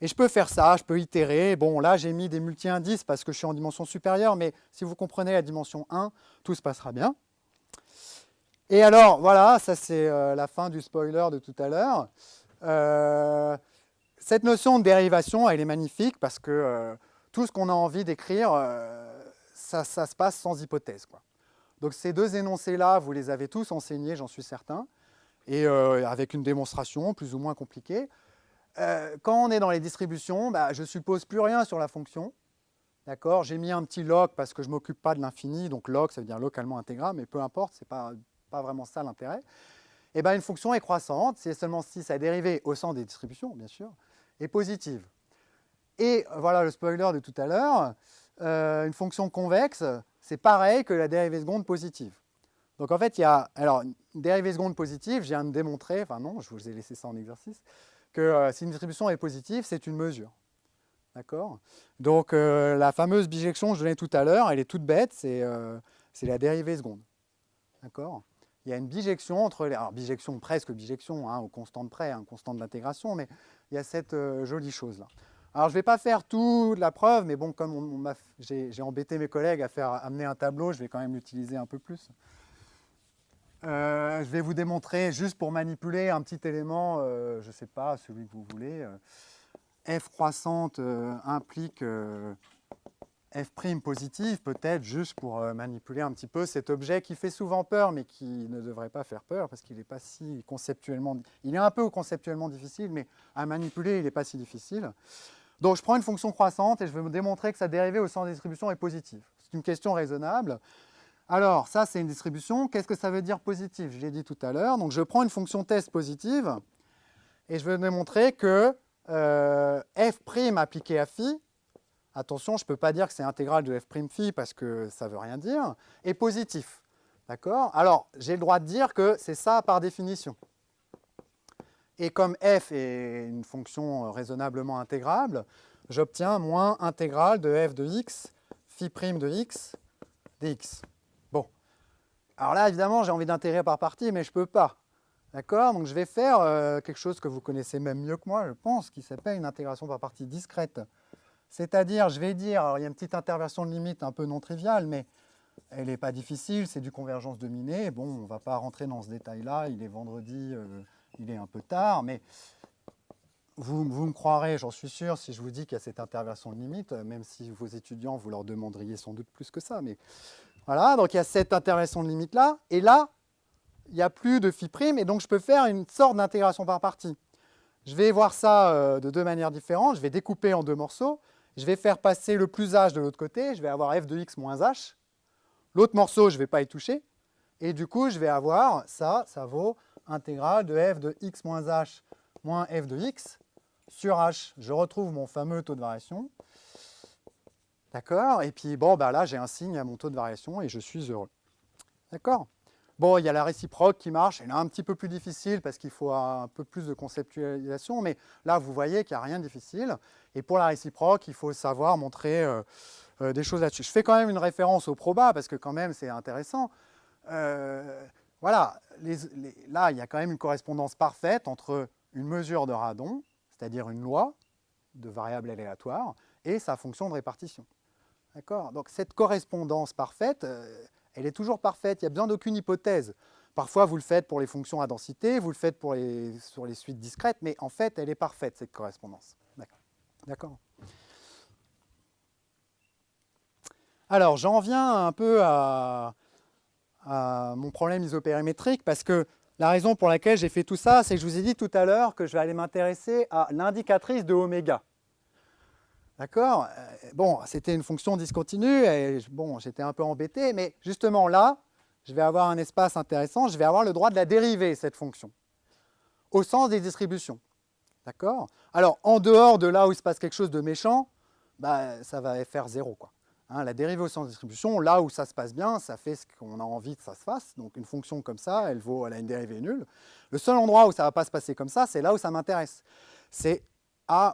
Et je peux faire ça, je peux itérer. Bon, là, j'ai mis des multi-indices parce que je suis en dimension supérieure, mais si vous comprenez la dimension 1, tout se passera bien. Et alors, voilà, ça c'est la fin du spoiler de tout à l'heure. Cette notion de dérivation, elle est magnifique parce que tout ce qu'on a envie d'écrire, ça se passe sans hypothèse, quoi. Donc ces deux énoncés-là, vous les avez tous enseignés, j'en suis certain, et avec une démonstration plus ou moins compliquée. Quand on est dans les distributions, je ne suppose plus rien sur la fonction. D'accord? J'ai mis un petit log parce que je ne m'occupe pas de l'infini, donc log, ça veut dire localement intégrable, mais peu importe, ce n'est pas vraiment ça l'intérêt. eh ben, une fonction est croissante, c'est seulement si sa dérivée au sens des distributions, bien sûr, est positive. Et voilà le spoiler de tout à l'heure, une fonction convexe, c'est pareil que la dérivée seconde positive. Donc en fait, il y a alors, une dérivée seconde positive, je viens de démontrer, enfin non, je vous ai laissé ça en exercice, que si une distribution est positive, c'est une mesure. D'accord? Donc la fameuse bijection que je donnais tout à l'heure, elle est toute bête, c'est la dérivée seconde. D'accord? Il y a une bijection entre les... Alors bijection, presque bijection, hein, aux constantes près, hein, constante d'intégration, mais il y a cette jolie chose-là. Alors je ne vais pas faire toute la preuve, mais bon, comme j'ai embêté mes collègues à amener un tableau, je vais quand même l'utiliser un peu plus. Je vais vous démontrer, juste pour manipuler un petit élément, je ne sais pas, celui que vous voulez. F croissante implique F' positive, peut-être juste pour manipuler un petit peu cet objet qui fait souvent peur, mais qui ne devrait pas faire peur, parce qu'il n'est pas si conceptuellement... Il est un peu conceptuellement difficile, mais à manipuler, il n'est pas si difficile. Donc je prends une fonction croissante et je vais me démontrer que sa dérivée au sens de distribution est positive. C'est une question raisonnable. Alors, ça, c'est une distribution. Qu'est-ce que ça veut dire positive? Je l'ai dit tout à l'heure. Donc, je prends une fonction test positive et je vais démontrer que f' appliqué à phi, attention, je ne peux pas dire que c'est intégrale de f' phi parce que ça ne veut rien dire, est positif. D'accord? Alors, j'ai le droit de dire que c'est ça par définition. Et comme f est une fonction raisonnablement intégrable, j'obtiens moins intégrale de f de x, phi' de x, dx. Bon. Alors là, évidemment, j'ai envie d'intégrer par partie, mais je ne peux pas. D'accord? Donc je vais faire quelque chose que vous connaissez même mieux que moi, je pense, qui s'appelle une intégration par partie discrète. C'est-à-dire, je vais dire, alors il y a une petite interversion de limite un peu non triviale, mais elle n'est pas difficile, c'est du convergence dominée. Bon, on ne va pas rentrer dans ce détail-là, il est vendredi, il est un peu tard, mais vous me croirez, j'en suis sûr, si je vous dis qu'il y a cette interversion de limite, même si vos étudiants, vous leur demanderiez sans doute plus que ça. Mais voilà, donc il y a cette interversion de limite-là, et là, il n'y a plus de phi', et donc je peux faire une sorte d'intégration par partie. Je vais voir ça de deux manières différentes, je vais découper en deux morceaux, je vais faire passer le plus h de l'autre côté, je vais avoir f de x moins h, l'autre morceau, je ne vais pas y toucher, et du coup, je vais avoir ça vaut intégrale de f de x moins h moins f de x sur h. Je retrouve mon fameux taux de variation. D'accord? Et puis, bon, bah là, j'ai un signe à mon taux de variation et je suis heureux. D'accord? Bon, il y a la réciproque qui marche, elle est un petit peu plus difficile parce qu'il faut un peu plus de conceptualisation, mais là, vous voyez qu'il n'y a rien de difficile. Et pour la réciproque, il faut savoir montrer des choses là-dessus. Je fais quand même une référence au proba parce que quand même, c'est intéressant. Voilà, là, il y a quand même une correspondance parfaite entre une mesure de Radon, c'est-à-dire une loi de variable aléatoire, et sa fonction de répartition. D'accord? Donc cette correspondance parfaite, elle est toujours parfaite, il n'y a besoin d'aucune hypothèse. Parfois, vous le faites pour les fonctions à densité, vous le faites sur les suites discrètes, mais en fait, elle est parfaite, cette correspondance. D'accord? Alors, j'en viens un peu à mon problème isopérimétrique, parce que la raison pour laquelle j'ai fait tout ça, c'est que je vous ai dit tout à l'heure que je vais aller m'intéresser à l'indicatrice de oméga. D'accord? Bon, c'était une fonction discontinue, et bon, j'étais un peu embêté, mais justement là, je vais avoir un espace intéressant, je vais avoir le droit de la dériver, cette fonction, au sens des distributions. D'accord? Alors, en dehors de là où il se passe quelque chose de méchant, bah, ça va faire 0, quoi. Hein, la dérivée au sens de distribution, là où ça se passe bien, ça fait ce qu'on a envie que ça se fasse. Donc une fonction comme ça, elle a une dérivée nulle. Le seul endroit où ça ne va pas se passer comme ça, c'est là où ça m'intéresse. C'est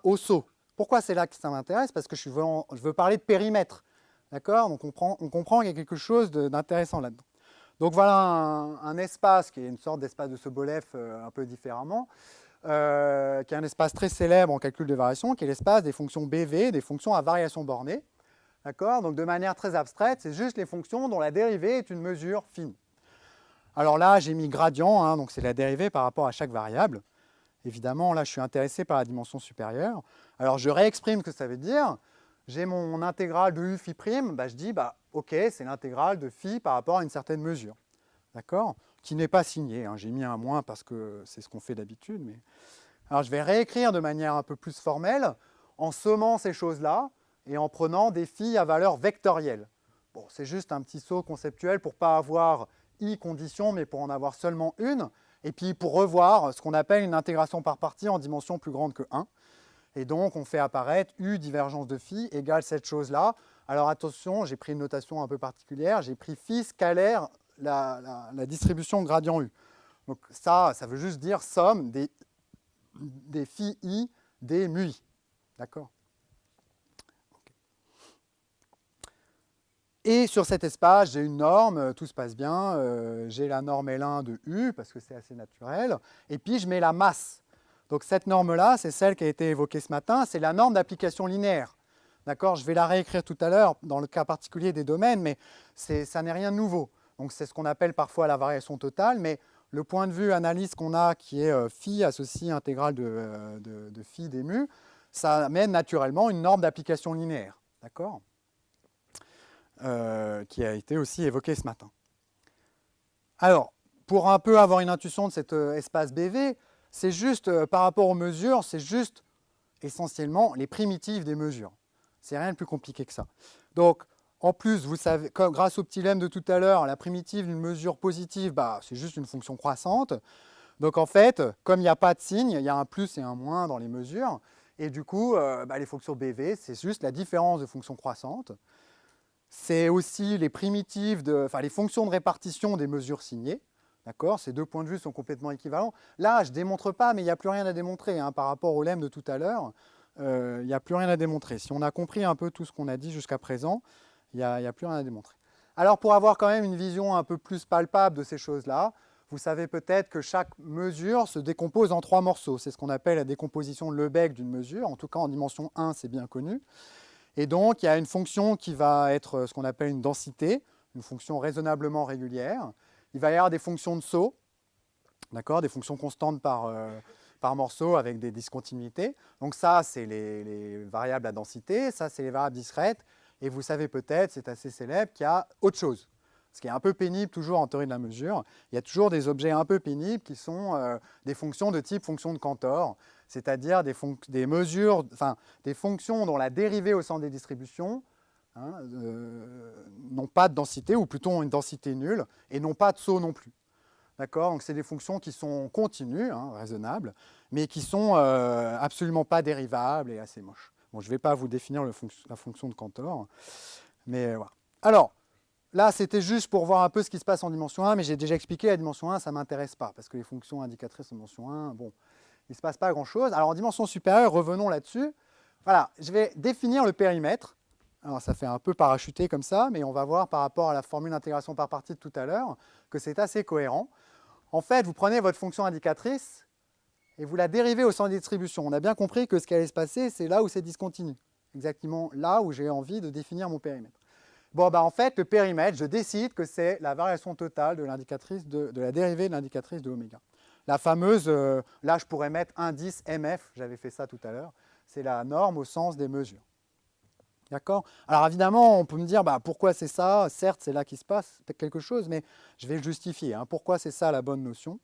au saut. Pourquoi c'est là que ça m'intéresse? Parce que je veux parler de périmètre. D'accord? Donc on comprend qu'il y a quelque chose d'intéressant là-dedans. Donc voilà un espace qui est une sorte d'espace de Sobolev un peu différemment, qui est un espace très célèbre en calcul de variation, qui est l'espace des fonctions BV, des fonctions à variation bornée. D'accord? Donc de manière très abstraite, c'est juste les fonctions dont la dérivée est une mesure fine. Alors là, j'ai mis gradient, hein, donc c'est la dérivée par rapport à chaque variable. Évidemment, là, je suis intéressé par la dimension supérieure. Alors je réexprime ce que ça veut dire. J'ai mon intégrale de u phi', bah, je dis, bah, ok, c'est l'intégrale de phi par rapport à une certaine mesure. D'accord? Qui n'est pas signée, hein. J'ai mis un moins parce que c'est ce qu'on fait d'habitude. Mais... Alors je vais réécrire de manière un peu plus formelle, en sommant ces choses-là, et en prenant des phi à valeur vectorielle. Bon, c'est juste un petit saut conceptuel pour ne pas avoir i condition, mais pour en avoir seulement une. Et puis pour revoir ce qu'on appelle une intégration par partie en dimension plus grande que 1. Et donc on fait apparaître U divergence de phi égale cette chose-là. Alors attention, j'ai pris une notation un peu particulière, j'ai pris phi scalaire, la distribution gradient U. Donc ça veut juste dire somme des phi I des mu I. D'accord ? Et sur cet espace, j'ai une norme, tout se passe bien, j'ai la norme L1 de U, parce que c'est assez naturel, et puis je mets la masse. Donc cette norme-là, c'est celle qui a été évoquée ce matin, c'est la norme d'application linéaire. D'accord ? Je vais la réécrire tout à l'heure dans le cas particulier des domaines, mais ça n'est rien de nouveau. Donc c'est ce qu'on appelle parfois la variation totale, mais le point de vue analyse qu'on a, qui est phi associé intégrale de phi des mu, ça amène naturellement une norme d'application linéaire. D'accord ? Qui a été aussi évoqué ce matin. Alors, pour un peu avoir une intuition de cet espace BV, c'est juste, par rapport aux mesures, c'est juste essentiellement les primitives des mesures. C'est rien de plus compliqué que ça. Donc, en plus, vous savez, grâce au petit lemme de tout à l'heure, la primitive d'une mesure positive, c'est juste une fonction croissante. Donc, en fait, comme il n'y a pas de signe, il y a un plus et un moins dans les mesures. Et du coup, les fonctions BV, c'est juste la différence de fonctions croissantes. C'est aussi les primitives, les fonctions de répartition des mesures signées. D'accord ? Ces deux points de vue sont complètement équivalents. Là, je ne démontre pas, mais il n'y a plus rien à démontrer. Par rapport au lemme de tout à l'heure, il n'y a plus rien à démontrer. Si on a compris un peu tout ce qu'on a dit jusqu'à présent, il n'y a plus rien à démontrer. Alors, pour avoir quand même une vision un peu plus palpable de ces choses-là, vous savez peut-être que chaque mesure se décompose en 3 morceaux. C'est ce qu'on appelle la décomposition Lebesgue d'une mesure. En tout cas, en dimension 1, c'est bien connu. Et donc, il y a une fonction qui va être ce qu'on appelle une densité, une fonction raisonnablement régulière. Il va y avoir des fonctions de saut, d'accord, des fonctions constantes par morceau avec des discontinuités. Donc ça, c'est les variables à densité, ça, c'est les variables discrètes. Et vous savez peut-être, c'est assez célèbre, qu'il y a autre chose. Ce qui est un peu pénible toujours en théorie de la mesure. Il y a toujours des objets un peu pénibles qui sont des fonctions de type fonction de Cantor, c'est-à-dire des mesures, des fonctions dont la dérivée au centre des distributions n'ont pas de densité, ou plutôt ont une densité nulle, et n'ont pas de saut non plus. D'accord ? Donc c'est des fonctions qui sont continues, raisonnables, mais qui sont absolument pas dérivables et assez moches. Bon, je ne vais pas vous définir la fonction de Cantor, mais voilà. Alors, là, c'était juste pour voir un peu ce qui se passe en dimension 1, mais j'ai déjà expliqué, la dimension 1, ça ne m'intéresse pas, parce que les fonctions indicatrices en dimension 1, bon, il ne se passe pas grand-chose. Alors, en dimension supérieure, revenons là-dessus. Voilà, je vais définir le périmètre. Alors, ça fait un peu parachuter comme ça, mais on va voir par rapport à la formule d'intégration par partie de tout à l'heure que c'est assez cohérent. En fait, vous prenez votre fonction indicatrice et vous la dérivez au centre de distribution. On a bien compris que ce qui allait se passer, c'est là où c'est discontinu. Exactement là où j'ai envie de définir mon périmètre. Bon, en fait, le périmètre, je décide que c'est la variation totale de l'indicatrice de la dérivée de l'indicatrice de oméga. La fameuse, là je pourrais mettre indice MF, j'avais fait ça tout à l'heure, c'est la norme au sens des mesures. D'accord ? Alors évidemment, on peut me dire, pourquoi c'est ça ? Certes, c'est là qu'il se passe quelque chose, mais je vais le justifier. Pourquoi c'est ça la bonne notion ?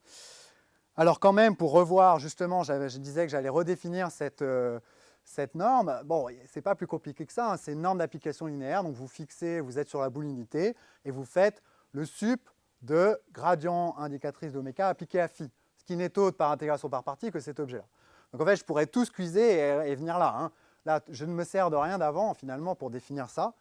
Alors quand même, pour revoir, justement, je disais que j'allais redéfinir cette norme. Bon, c'est pas plus compliqué que ça, c'est une norme d'application linéaire, donc vous fixez, vous êtes sur la boule unité, et vous faites le sup de gradient indicatrice d'oméga appliqué à phi, ce qui n'est autre par intégration par partie que cet objet-là. Donc en fait, je pourrais tout squeezer et venir là. Là, je ne me sers de rien d'avant, finalement, pour définir ça.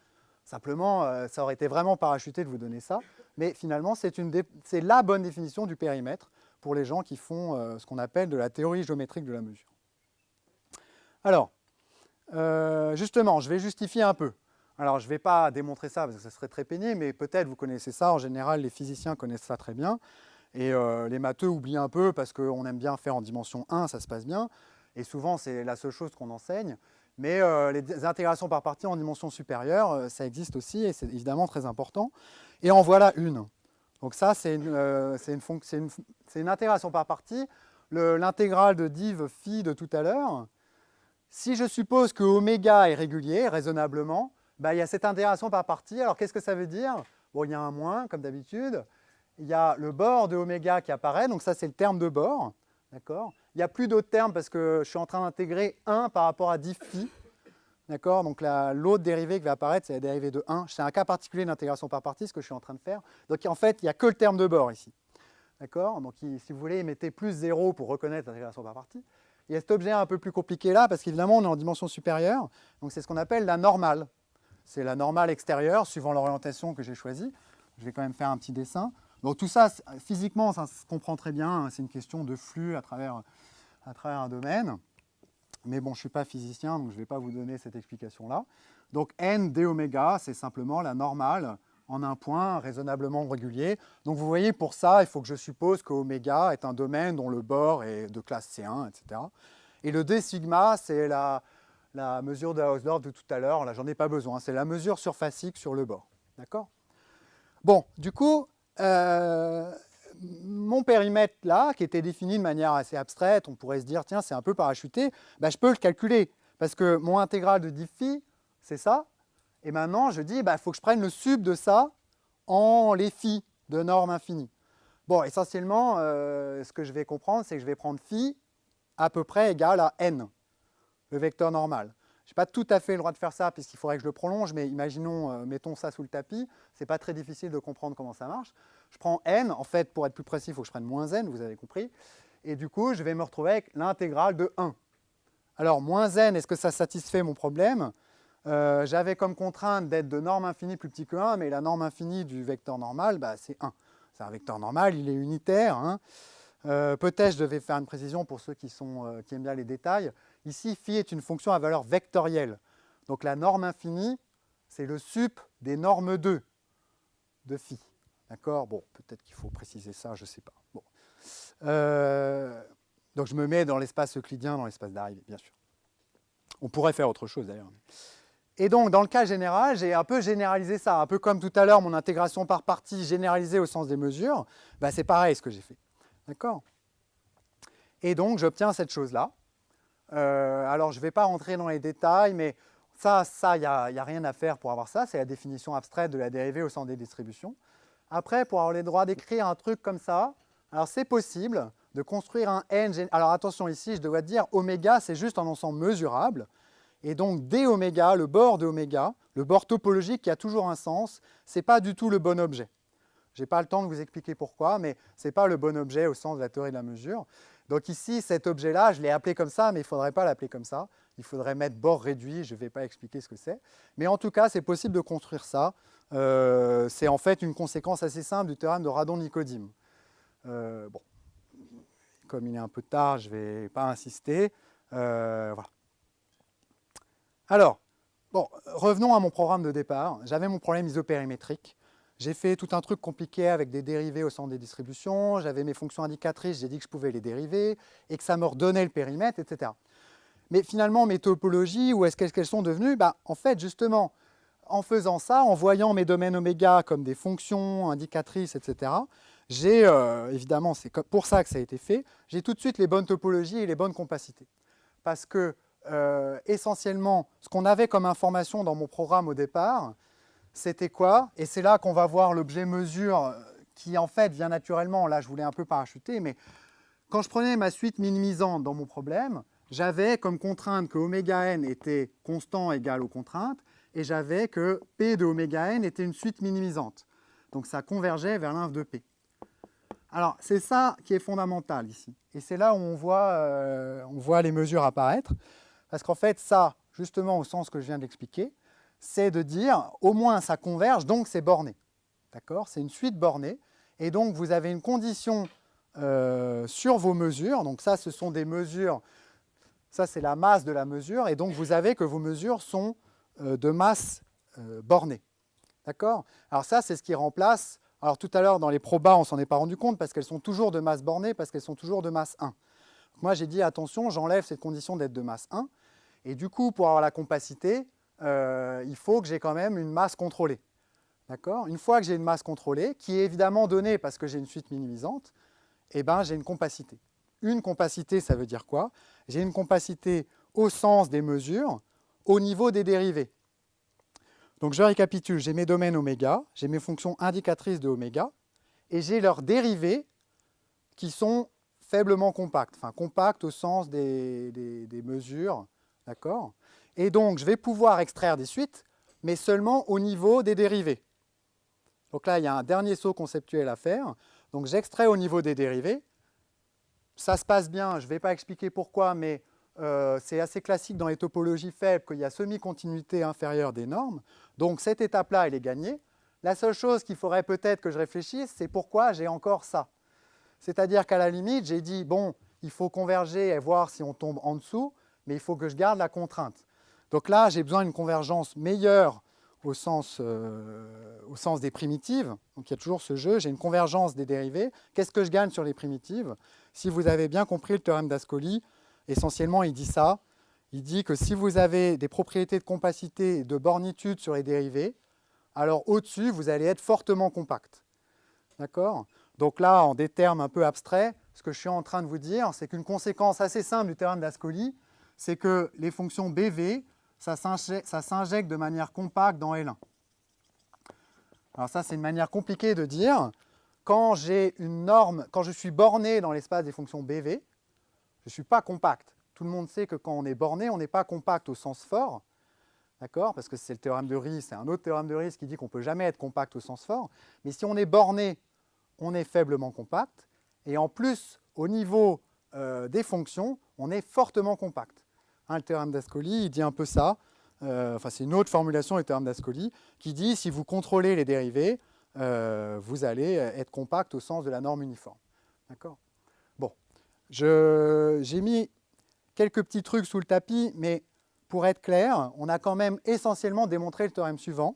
Simplement, ça aurait été vraiment parachuté de vous donner ça. Mais finalement, c'est la bonne définition du périmètre pour les gens qui font ce qu'on appelle de la théorie géométrique de la mesure. Alors, justement, je vais justifier un peu. Alors, je ne vais pas démontrer ça parce que ça serait très pénible, mais peut-être vous connaissez ça. En général, les physiciens connaissent ça très bien. Et les matheux oublient un peu parce qu'on aime bien faire en dimension 1, ça se passe bien. Et souvent, c'est la seule chose qu'on enseigne. Mais les intégrations par partie en dimension supérieure, ça existe aussi et c'est évidemment très important. Et en voilà une. Donc ça, c'est une intégration par partie. L'intégrale de div phi de tout à l'heure, si je suppose que oméga est régulier, raisonnablement, il y a cette intégration par partie. Alors qu'est-ce que ça veut dire ? Bon, il y a un moins, comme d'habitude. Il y a le bord de oméga qui apparaît, donc ça c'est le terme de bord. D'accord ? Il n'y a plus d'autres termes parce que je suis en train d'intégrer 1 par rapport à div phi. D'accord ? Donc l'autre dérivée qui va apparaître, c'est la dérivée de 1. C'est un cas particulier d'intégration par partie, ce que je suis en train de faire. Donc en fait, il n'y a que le terme de bord ici. D'accord? Donc, si vous voulez, mettez plus 0 pour reconnaître l'intégration par partie. Il y a cet objet un peu plus compliqué là, parce qu'évidemment, on est en dimension supérieure. Donc, c'est ce qu'on appelle la normale. C'est la normale extérieure, suivant l'orientation que j'ai choisie. Je vais quand même faire un petit dessin. Donc, tout ça, physiquement, ça se comprend très bien. Hein. C'est une question de flux à travers un domaine. Mais bon, je ne suis pas physicien, donc je ne vais pas vous donner cette explication-là. Donc, n d oméga, c'est simplement la normale en un point raisonnablement régulier. Donc vous voyez, pour ça, il faut que je suppose que oméga est un domaine dont le bord est de classe C1, etc. Et le d sigma, c'est la mesure de Hausdorff de tout à l'heure. Là, j'en ai pas besoin. C'est la mesure surfacique sur le bord. D'accord? Bon, du coup, mon périmètre là, qui était défini de manière assez abstraite, on pourrait se dire, tiens, c'est un peu parachuté, ben, je peux le calculer. Parce que mon intégrale de diff phi, c'est ça. Et maintenant, je dis, il faut que je prenne le sub de ça en les phi de norme infinie. Bon, essentiellement, ce que je vais comprendre, c'est que je vais prendre phi à peu près égal à n, le vecteur normal. Je n'ai pas tout à fait le droit de faire ça, puisqu'il faudrait que je le prolonge, mais imaginons, mettons ça sous le tapis, ce n'est pas très difficile de comprendre comment ça marche. Je prends n, en fait, pour être plus précis, il faut que je prenne moins n, vous avez compris, et du coup, je vais me retrouver avec l'intégrale de 1. Alors, moins n, est-ce que ça satisfait mon problème? J'avais comme contrainte d'être de norme infinie plus petit que 1, mais la norme infinie du vecteur normal, c'est 1. C'est un vecteur normal, il est unitaire. Hein. Peut-être je devais faire une précision pour ceux qui aiment bien les détails. Ici, phi est une fonction à valeur vectorielle. Donc la norme infinie, c'est le sup des normes 2 de phi. D'accord? Bon, peut-être qu'il faut préciser ça, je ne sais pas. Bon. Donc je me mets dans l'espace euclidien, dans l'espace d'arrivée, bien sûr. On pourrait faire autre chose d'ailleurs. Et donc, dans le cas général, j'ai un peu généralisé ça. Un peu comme tout à l'heure, mon intégration par partie généralisée au sens des mesures. C'est pareil ce que j'ai fait. D'accord? Et donc, j'obtiens cette chose-là. Alors, je ne vais pas rentrer dans les détails, mais ça, il n'y a rien à faire pour avoir ça. C'est la définition abstraite de la dérivée au sens des distributions. Après, pour avoir les droits d'écrire un truc comme ça, alors c'est possible de construire un n. Alors, attention ici, je dois dire oméga, c'est juste un ensemble mesurable. Et donc, d oméga, le bord de oméga, le bord topologique qui a toujours un sens, ce n'est pas du tout le bon objet. Je n'ai pas le temps de vous expliquer pourquoi, mais ce n'est pas le bon objet au sens de la théorie de la mesure. Donc ici, cet objet-là, je l'ai appelé comme ça, mais il ne faudrait pas l'appeler comme ça. Il faudrait mettre bord réduit, je ne vais pas expliquer ce que c'est. Mais en tout cas, c'est possible de construire ça. C'est en fait une conséquence assez simple du théorème de Radon-Nicodim. Bon, comme il est un peu tard, je ne vais pas insister. Voilà. Alors, bon, revenons à mon programme de départ. J'avais mon problème isopérimétrique. J'ai fait tout un truc compliqué avec des dérivés au centre des distributions. J'avais mes fonctions indicatrices, j'ai dit que je pouvais les dériver et que ça me redonnait le périmètre, etc. Mais finalement, mes topologies, où est-ce qu'elles sont devenues? En fait, justement, en faisant ça, en voyant mes domaines oméga comme des fonctions indicatrices, etc., j'ai, évidemment, c'est pour ça que ça a été fait, j'ai tout de suite les bonnes topologies et les bonnes compacités. Parce que, essentiellement, ce qu'on avait comme information dans mon programme au départ, c'était quoi? Et c'est là qu'on va voir l'objet mesure qui, en fait, vient naturellement. Là, je voulais un peu parachuter, mais quand je prenais ma suite minimisante dans mon problème, j'avais comme contrainte que oméga n était constant égal aux contraintes, et j'avais que P de oméga n était une suite minimisante. Donc ça convergeait vers l'inf de P. Alors, c'est ça qui est fondamental ici. Et c'est là où on voit les mesures apparaître. Parce qu'en fait, ça, justement, au sens que je viens d'expliquer, c'est de dire, au moins ça converge, donc c'est borné. D'accord? C'est une suite bornée. Et donc, vous avez une condition sur vos mesures. Donc ça, ce sont des mesures. Ça, c'est la masse de la mesure. Et donc, vous avez que vos mesures sont de masse bornée. D'accord? Alors ça, c'est ce qui remplace... Alors tout à l'heure, dans les probas, on ne s'en est pas rendu compte parce qu'elles sont toujours de masse bornée, parce qu'elles sont toujours de masse 1. Donc, moi, j'ai dit, attention, j'enlève cette condition d'être de masse 1. Et du coup, pour avoir la compacité, il faut que j'ai quand même une masse contrôlée. D'accord? Une fois que j'ai une masse contrôlée, qui est évidemment donnée parce que j'ai une suite minimisante, eh ben, j'ai une compacité. Une compacité, ça veut dire quoi? J'ai une compacité au sens des mesures, au niveau des dérivés. Donc je récapitule, j'ai mes domaines oméga, j'ai mes fonctions indicatrices de oméga, et j'ai leurs dérivés qui sont faiblement compacts, enfin compacts au sens des mesures, d'accord? Et donc je vais pouvoir extraire des suites, mais seulement au niveau des dérivés. Donc là, il y a un dernier saut conceptuel à faire. Donc j'extrais au niveau des dérivés. Ça se passe bien, je ne vais pas expliquer pourquoi, mais c'est assez classique dans les topologies faibles qu'il y a semi-continuité inférieure des normes. Donc cette étape-là, elle est gagnée. La seule chose qu'il faudrait peut-être que je réfléchisse, c'est pourquoi j'ai encore ça. C'est-à-dire qu'à la limite, j'ai dit, bon, il faut converger et voir si on tombe en dessous, mais il faut que je garde la contrainte. Donc là, j'ai besoin d'une convergence meilleure au sens des primitives. Donc il y a toujours ce jeu, j'ai une convergence des dérivés. Qu'est-ce que je gagne sur les primitives? Si vous avez bien compris le théorème d'Ascoli, essentiellement, il dit ça. Il dit que si vous avez des propriétés de compacité et de bornitude sur les dérivés, alors au-dessus, vous allez être fortement compact. D'accord? Donc là, en des termes un peu abstraits, ce que je suis en train de vous dire, c'est qu'une conséquence assez simple du théorème d'Ascoli, c'est que les fonctions BV, ça s'injecte de manière compacte dans L1. Alors ça, c'est une manière compliquée de dire. Quand j'ai une norme, quand je suis borné dans l'espace des fonctions BV, je ne suis pas compact. Tout le monde sait que quand on est borné, on n'est pas compact au sens fort. D'accord? Parce que c'est le théorème de Ries, c'est un autre théorème de Ries qui dit qu'on ne peut jamais être compact au sens fort. Mais si on est borné, on est faiblement compact. Et en plus, au niveau des fonctions, on est fortement compact. Hein, le théorème d'Ascoli, il dit un peu ça. C'est une autre formulation du théorème d'Ascoli qui dit si vous contrôlez les dérivés, vous allez être compact au sens de la norme uniforme. D'accord? Bon, j'ai mis quelques petits trucs sous le tapis, mais pour être clair, on a quand même essentiellement démontré le théorème suivant.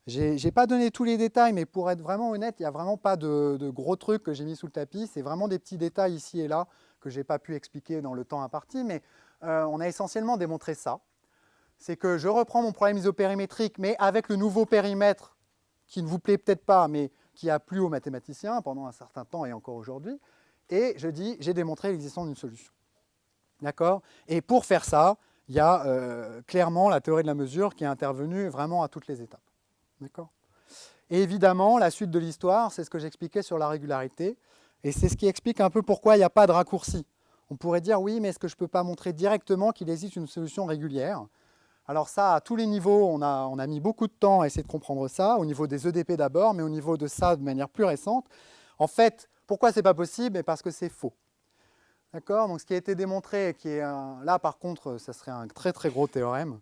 Je n'ai pas donné tous les détails, mais pour être vraiment honnête, il n'y a vraiment pas de gros trucs que j'ai mis sous le tapis. C'est vraiment des petits détails ici et là que je n'ai pas pu expliquer dans le temps imparti, mais on a essentiellement démontré ça. C'est que je reprends mon problème isopérimétrique, mais avec le nouveau périmètre qui ne vous plaît peut-être pas, mais qui a plu aux mathématiciens pendant un certain temps et encore aujourd'hui, et je dis, j'ai démontré l'existence d'une solution. D'accord? Et pour faire ça, il y a clairement la théorie de la mesure qui est intervenue vraiment à toutes les étapes. D'accord? Et évidemment, la suite de l'histoire, c'est ce que j'expliquais sur la régularité, et c'est ce qui explique un peu pourquoi il n'y a pas de raccourci. On pourrait dire, oui, mais est-ce que je ne peux pas montrer directement qu'il existe une solution régulière? Alors ça, à tous les niveaux, on a mis beaucoup de temps à essayer de comprendre ça, au niveau des EDP d'abord, mais au niveau de ça de manière plus récente. En fait, pourquoi ce n'est pas possible? Parce que c'est faux. D'accord? Donc ce qui a été démontré, là par contre, ça serait un très très gros théorème.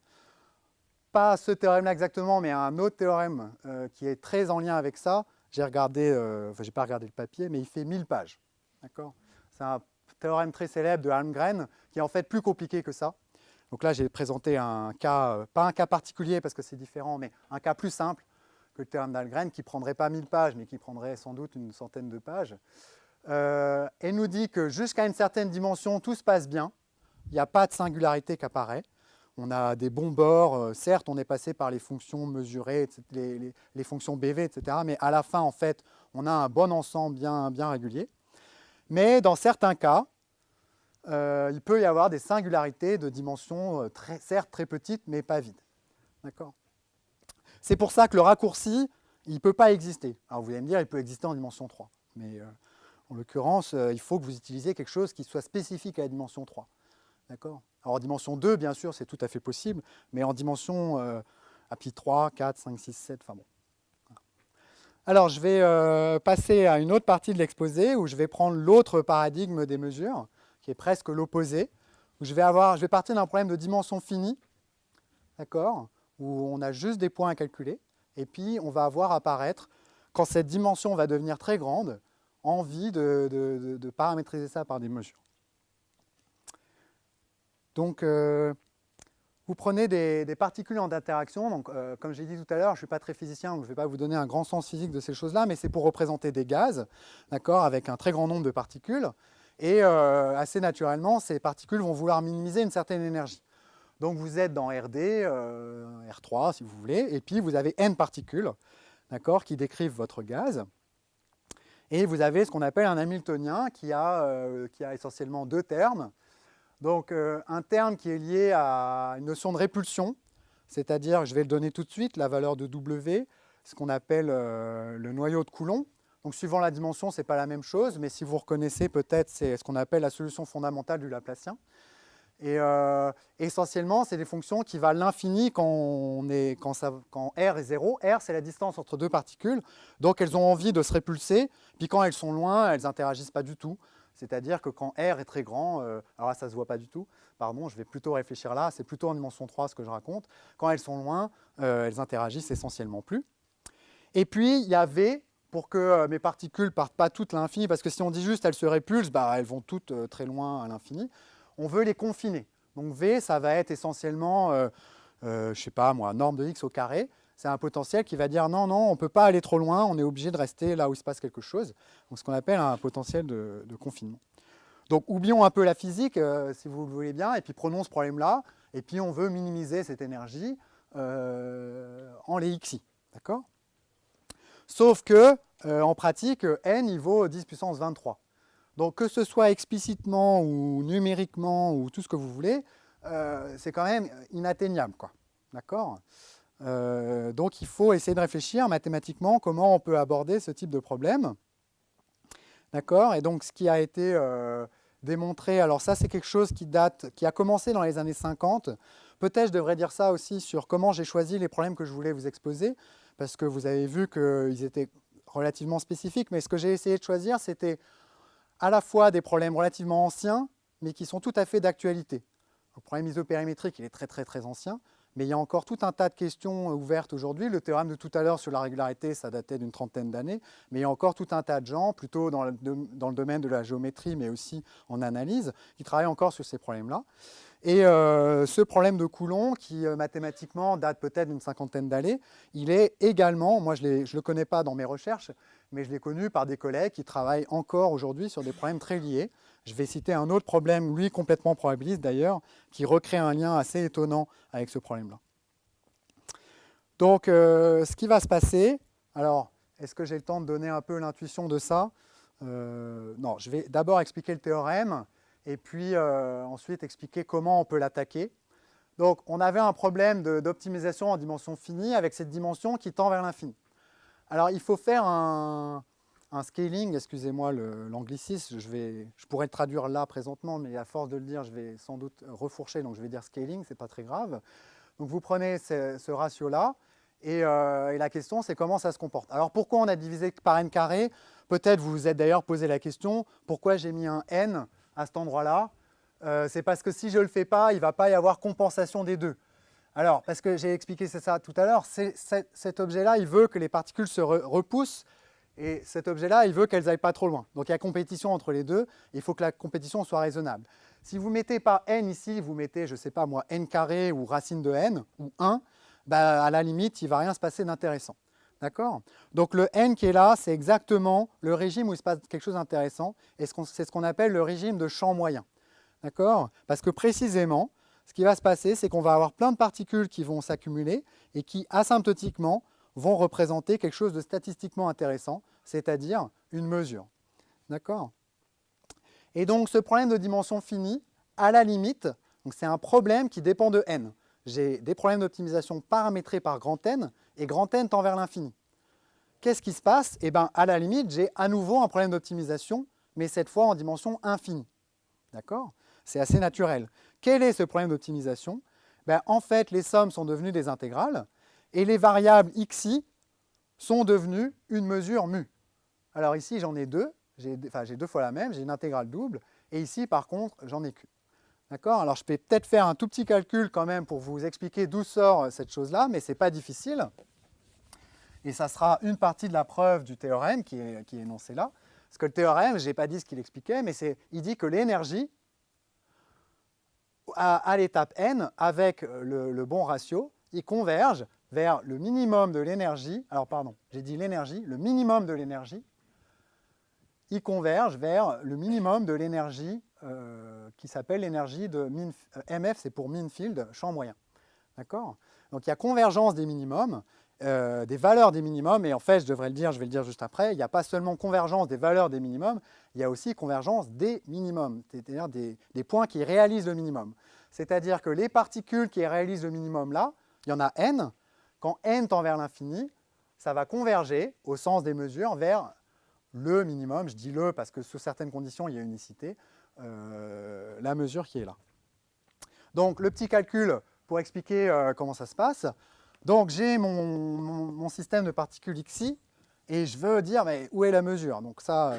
Pas ce théorème-là exactement, mais un autre théorème qui est très en lien avec ça. J'ai regardé, j'ai pas regardé le papier, mais il fait 1000 pages. D'accord? C'est un théorème très célèbre de Almgren, qui est en fait plus compliqué que ça. Donc là, j'ai présenté un cas, pas un cas particulier parce que c'est différent, mais un cas plus simple que le théorème d'Almgren, qui ne prendrait pas 1000 pages, mais qui prendrait sans doute une centaine de pages. Et nous dit que jusqu'à une certaine dimension, tout se passe bien. Il n'y a pas de singularité qui apparaît. On a des bons bords. Certes, on est passé par les fonctions mesurées, les fonctions BV, etc. Mais à la fin, en fait, on a un bon ensemble bien régulier. Mais dans certains cas, il peut y avoir des singularités de dimensions certes très petites, mais pas vides. D'accord? C'est pour ça que le raccourci, il ne peut pas exister. Alors vous allez me dire, il peut exister en dimension 3. Mais en l'occurrence, il faut que vous utilisiez quelque chose qui soit spécifique à la dimension 3. D'accord? Alors en dimension 2, bien sûr, c'est tout à fait possible, mais en dimension à pi 3, 4, 5, 6, 7, enfin bon. Alors je vais passer à une autre partie de l'exposé où je vais prendre l'autre paradigme des mesures, qui est presque l'opposé, où je vais partir d'un problème de dimension finie, d'accord, où on a juste des points à calculer, et puis on va voir apparaître, quand cette dimension va devenir très grande, envie de paramétriser ça par des mesures. Donc, vous prenez des particules en interaction. Donc, comme j'ai dit tout à l'heure, je ne suis pas très physicien, donc je ne vais pas vous donner un grand sens physique de ces choses-là, mais c'est pour représenter des gaz, d'accord, avec un très grand nombre de particules. Et assez naturellement, ces particules vont vouloir minimiser une certaine énergie. Donc, vous êtes dans RD, R3 si vous voulez, et puis vous avez n particules, d'accord, qui décrivent votre gaz. Et vous avez ce qu'on appelle un Hamiltonien qui a essentiellement deux termes. Donc un terme qui est lié à une notion de répulsion, c'est-à-dire, je vais le donner tout de suite, la valeur de W, ce qu'on appelle le noyau de Coulomb. Donc suivant la dimension, ce n'est pas la même chose, mais si vous reconnaissez peut-être, c'est ce qu'on appelle la solution fondamentale du Laplacien. Et essentiellement, c'est des fonctions qui valent l'infini quand R est 0. R, c'est la distance entre deux particules. Donc, elles ont envie de se répulser. Puis quand elles sont loin, elles n'interagissent pas du tout. C'est-à-dire que quand R est très grand, alors là, ça ne se voit pas du tout. Pardon, je vais plutôt réfléchir là. C'est plutôt en dimension 3 ce que je raconte. Quand elles sont loin, elles interagissent essentiellement plus. Et puis, il y a V pour que mes particules ne partent pas toutes à l'infini. Parce que si on dit juste elles se répulsent, bah, elles vont toutes très loin à l'infini. On veut les confiner. Donc V, ça va être essentiellement, je ne sais pas moi, norme de x au carré. C'est un potentiel qui va dire non, non, on ne peut pas aller trop loin, on est obligé de rester là où il se passe quelque chose. Donc ce qu'on appelle un potentiel de confinement. Donc oublions un peu la physique, si vous le voulez bien, et puis prenons ce problème-là, et puis on veut minimiser cette énergie en les xi. D'accord ? Sauf que, en pratique, n, il vaut 10 puissance 23. Donc que ce soit explicitement ou numériquement ou tout ce que vous voulez, c'est quand même inatteignable, quoi. D'accord ? Donc il faut essayer de réfléchir mathématiquement comment on peut aborder ce type de problème. D'accord ? Et donc ce qui a été démontré, alors ça c'est quelque chose qui a commencé dans les années 50. Peut-être je devrais dire ça aussi sur comment j'ai choisi les problèmes que je voulais vous exposer, parce que vous avez vu qu'ils étaient relativement spécifiques, mais ce que j'ai essayé de choisir, c'était à la fois des problèmes relativement anciens, mais qui sont tout à fait d'actualité. Le problème isopérimétrique, il est très très très ancien, mais il y a encore tout un tas de questions ouvertes aujourd'hui. Le théorème de tout à l'heure sur la régularité, ça datait d'une trentaine d'années, mais il y a encore tout un tas de gens, plutôt dans le domaine de la géométrie, mais aussi en analyse, qui travaillent encore sur ces problèmes-là. Et ce problème de Coulomb, qui mathématiquement date peut-être d'une cinquantaine d'années, il est également, moi je ne le connais pas dans mes recherches, mais je l'ai connu par des collègues qui travaillent encore aujourd'hui sur des problèmes très liés. Je vais citer un autre problème, lui complètement probabiliste d'ailleurs, qui recrée un lien assez étonnant avec ce problème-là. Donc ce qui va se passer, alors est-ce que j'ai le temps de donner un peu l'intuition de ça ? Non, je vais d'abord expliquer le théorème, et puis ensuite expliquer comment on peut l'attaquer. Donc on avait un problème d'optimisation en dimension finie avec cette dimension qui tend vers l'infini. Alors il faut faire un scaling, excusez-moi l'anglicisme, je pourrais le traduire là présentement, mais à force de le dire, je vais sans doute refourcher, donc je vais dire scaling, c'est pas très grave. Donc vous prenez ce ratio-là, et la question c'est comment ça se comporte. Alors pourquoi on a divisé par n carré ? Peut-être vous vous êtes d'ailleurs posé la question, pourquoi j'ai mis un n à cet endroit-là ? C'est parce que si je ne le fais pas, il ne va pas y avoir compensation des deux. Alors, parce que j'ai expliqué ça tout à l'heure, cet objet-là, il veut que les particules se repoussent, et cet objet-là, il veut qu'elles n'aillent pas trop loin. Donc il y a compétition entre les deux, il faut que la compétition soit raisonnable. Si vous ne mettez pas n ici, vous mettez, je ne sais pas moi, n carré ou racine de n, ou 1, bah, à la limite, il ne va rien se passer d'intéressant. D'accord ? Donc le n qui est là, c'est exactement le régime où il se passe quelque chose d'intéressant, et c'est ce qu'on appelle le régime de champ moyen. D'accord ? Parce que précisément, ce qui va se passer, c'est qu'on va avoir plein de particules qui vont s'accumuler et qui, asymptotiquement, vont représenter quelque chose de statistiquement intéressant, c'est-à-dire une mesure. D'accord ? Et donc, ce problème de dimension finie, à la limite, c'est un problème qui dépend de n. J'ai des problèmes d'optimisation paramétrés par grand N, et grand N tend vers l'infini. Qu'est-ce qui se passe ? Eh bien, à la limite, j'ai à nouveau un problème d'optimisation, mais cette fois en dimension infinie. D'accord ? C'est assez naturel. Quel est ce problème d'optimisation ? Ben, en fait, les sommes sont devenues des intégrales et les variables xi sont devenues une mesure mu. Alors ici, j'en ai deux. J'ai deux fois la même, j'ai une intégrale double. Et ici, par contre, j'en ai qu'une. D'accord ? Alors je peux peut-être faire un tout petit calcul quand même pour vous expliquer d'où sort cette chose-là, mais ce n'est pas difficile. Et ça sera une partie de la preuve du théorème qui est énoncé là. Parce que le théorème, je n'ai pas dit ce qu'il expliquait, mais il dit que l'énergie, à l'étape n, avec le bon ratio, il converge vers le minimum de l'énergie. Alors pardon, j'ai dit l'énergie, le minimum de l'énergie, il converge vers le minimum de l'énergie qui s'appelle l'énergie de MF, c'est pour mean field, champ moyen. D'accord ? Donc il y a convergence des minimums, des valeurs des minimums, et en fait, je vais le dire juste après, il n'y a pas seulement convergence des valeurs des minimums, il y a aussi convergence des minimums, c'est-à-dire des points qui réalisent le minimum. C'est-à-dire que les particules qui réalisent le minimum là, il y en a n, quand n tend vers l'infini, ça va converger, au sens des mesures, vers le minimum, je dis le parce que sous certaines conditions, il y a unicité, la mesure qui est là. Donc, le petit calcul pour expliquer comment ça se passe. Donc, j'ai mon système de particules xi et je veux dire mais où est la mesure. Donc, ça,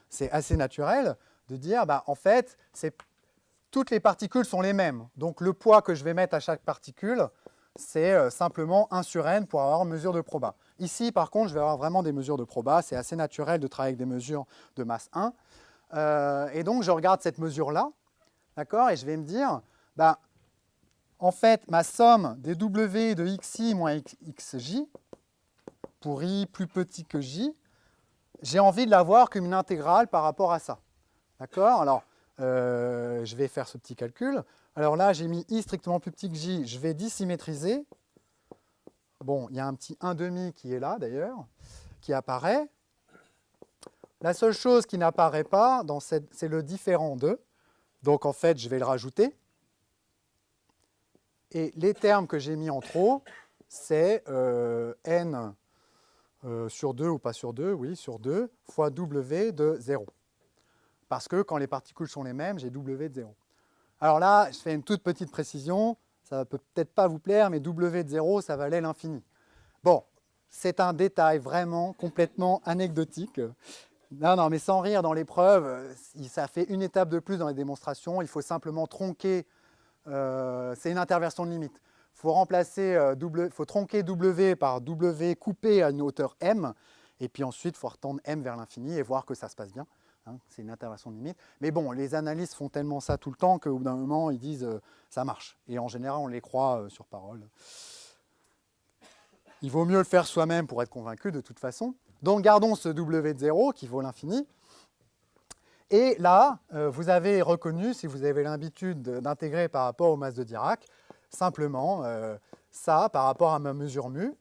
c'est assez naturel de dire, bah, en fait, toutes les particules sont les mêmes. Donc, le poids que je vais mettre à chaque particule, c'est simplement 1 sur n pour avoir une mesure de proba. Ici, par contre, je vais avoir vraiment des mesures de proba. C'est assez naturel de travailler avec des mesures de masse 1. Et donc, je regarde cette mesure-là, d'accord, et je vais me dire, bah, en fait, ma somme des W de xi moins xj, pour i plus petit que j, j'ai envie de l'avoir comme une intégrale par rapport à ça. D'accord? Alors, je vais faire ce petit calcul. Alors là, j'ai mis i strictement plus petit que j, je vais dissymétriser. Bon, il y a un petit 1,5 qui est là, d'ailleurs, qui apparaît. La seule chose qui n'apparaît pas, c'est le différent de. Donc, en fait, je vais le rajouter. Et les termes que j'ai mis en trop, c'est n sur 2 ou pas sur 2, oui, sur 2, fois w de 0. Parce que quand les particules sont les mêmes, j'ai w de 0. Alors là, je fais une toute petite précision, ça ne peut peut-être pas vous plaire, mais w de 0, ça valait l'infini. Bon, c'est un détail vraiment complètement anecdotique. Non, mais sans rire, dans l'épreuve, ça fait une étape de plus dans les démonstrations, il faut simplement tronquer, c'est une interversion de limite. Il faut faut tronquer W par W coupé à une hauteur M, et puis ensuite, il faut retendre M vers l'infini et voir que ça se passe bien. Hein, c'est une interversion de limite. Mais bon, les analystes font tellement ça tout le temps qu'au bout d'un moment, ils disent ça marche. Et en général, on les croit sur parole. Il vaut mieux le faire soi-même pour être convaincu de toute façon. Donc, gardons ce W de 0 qui vaut l'infini. Et là, vous avez reconnu, si vous avez l'habitude d'intégrer par rapport aux masses de Dirac, simplement ça par rapport à ma mesure mu,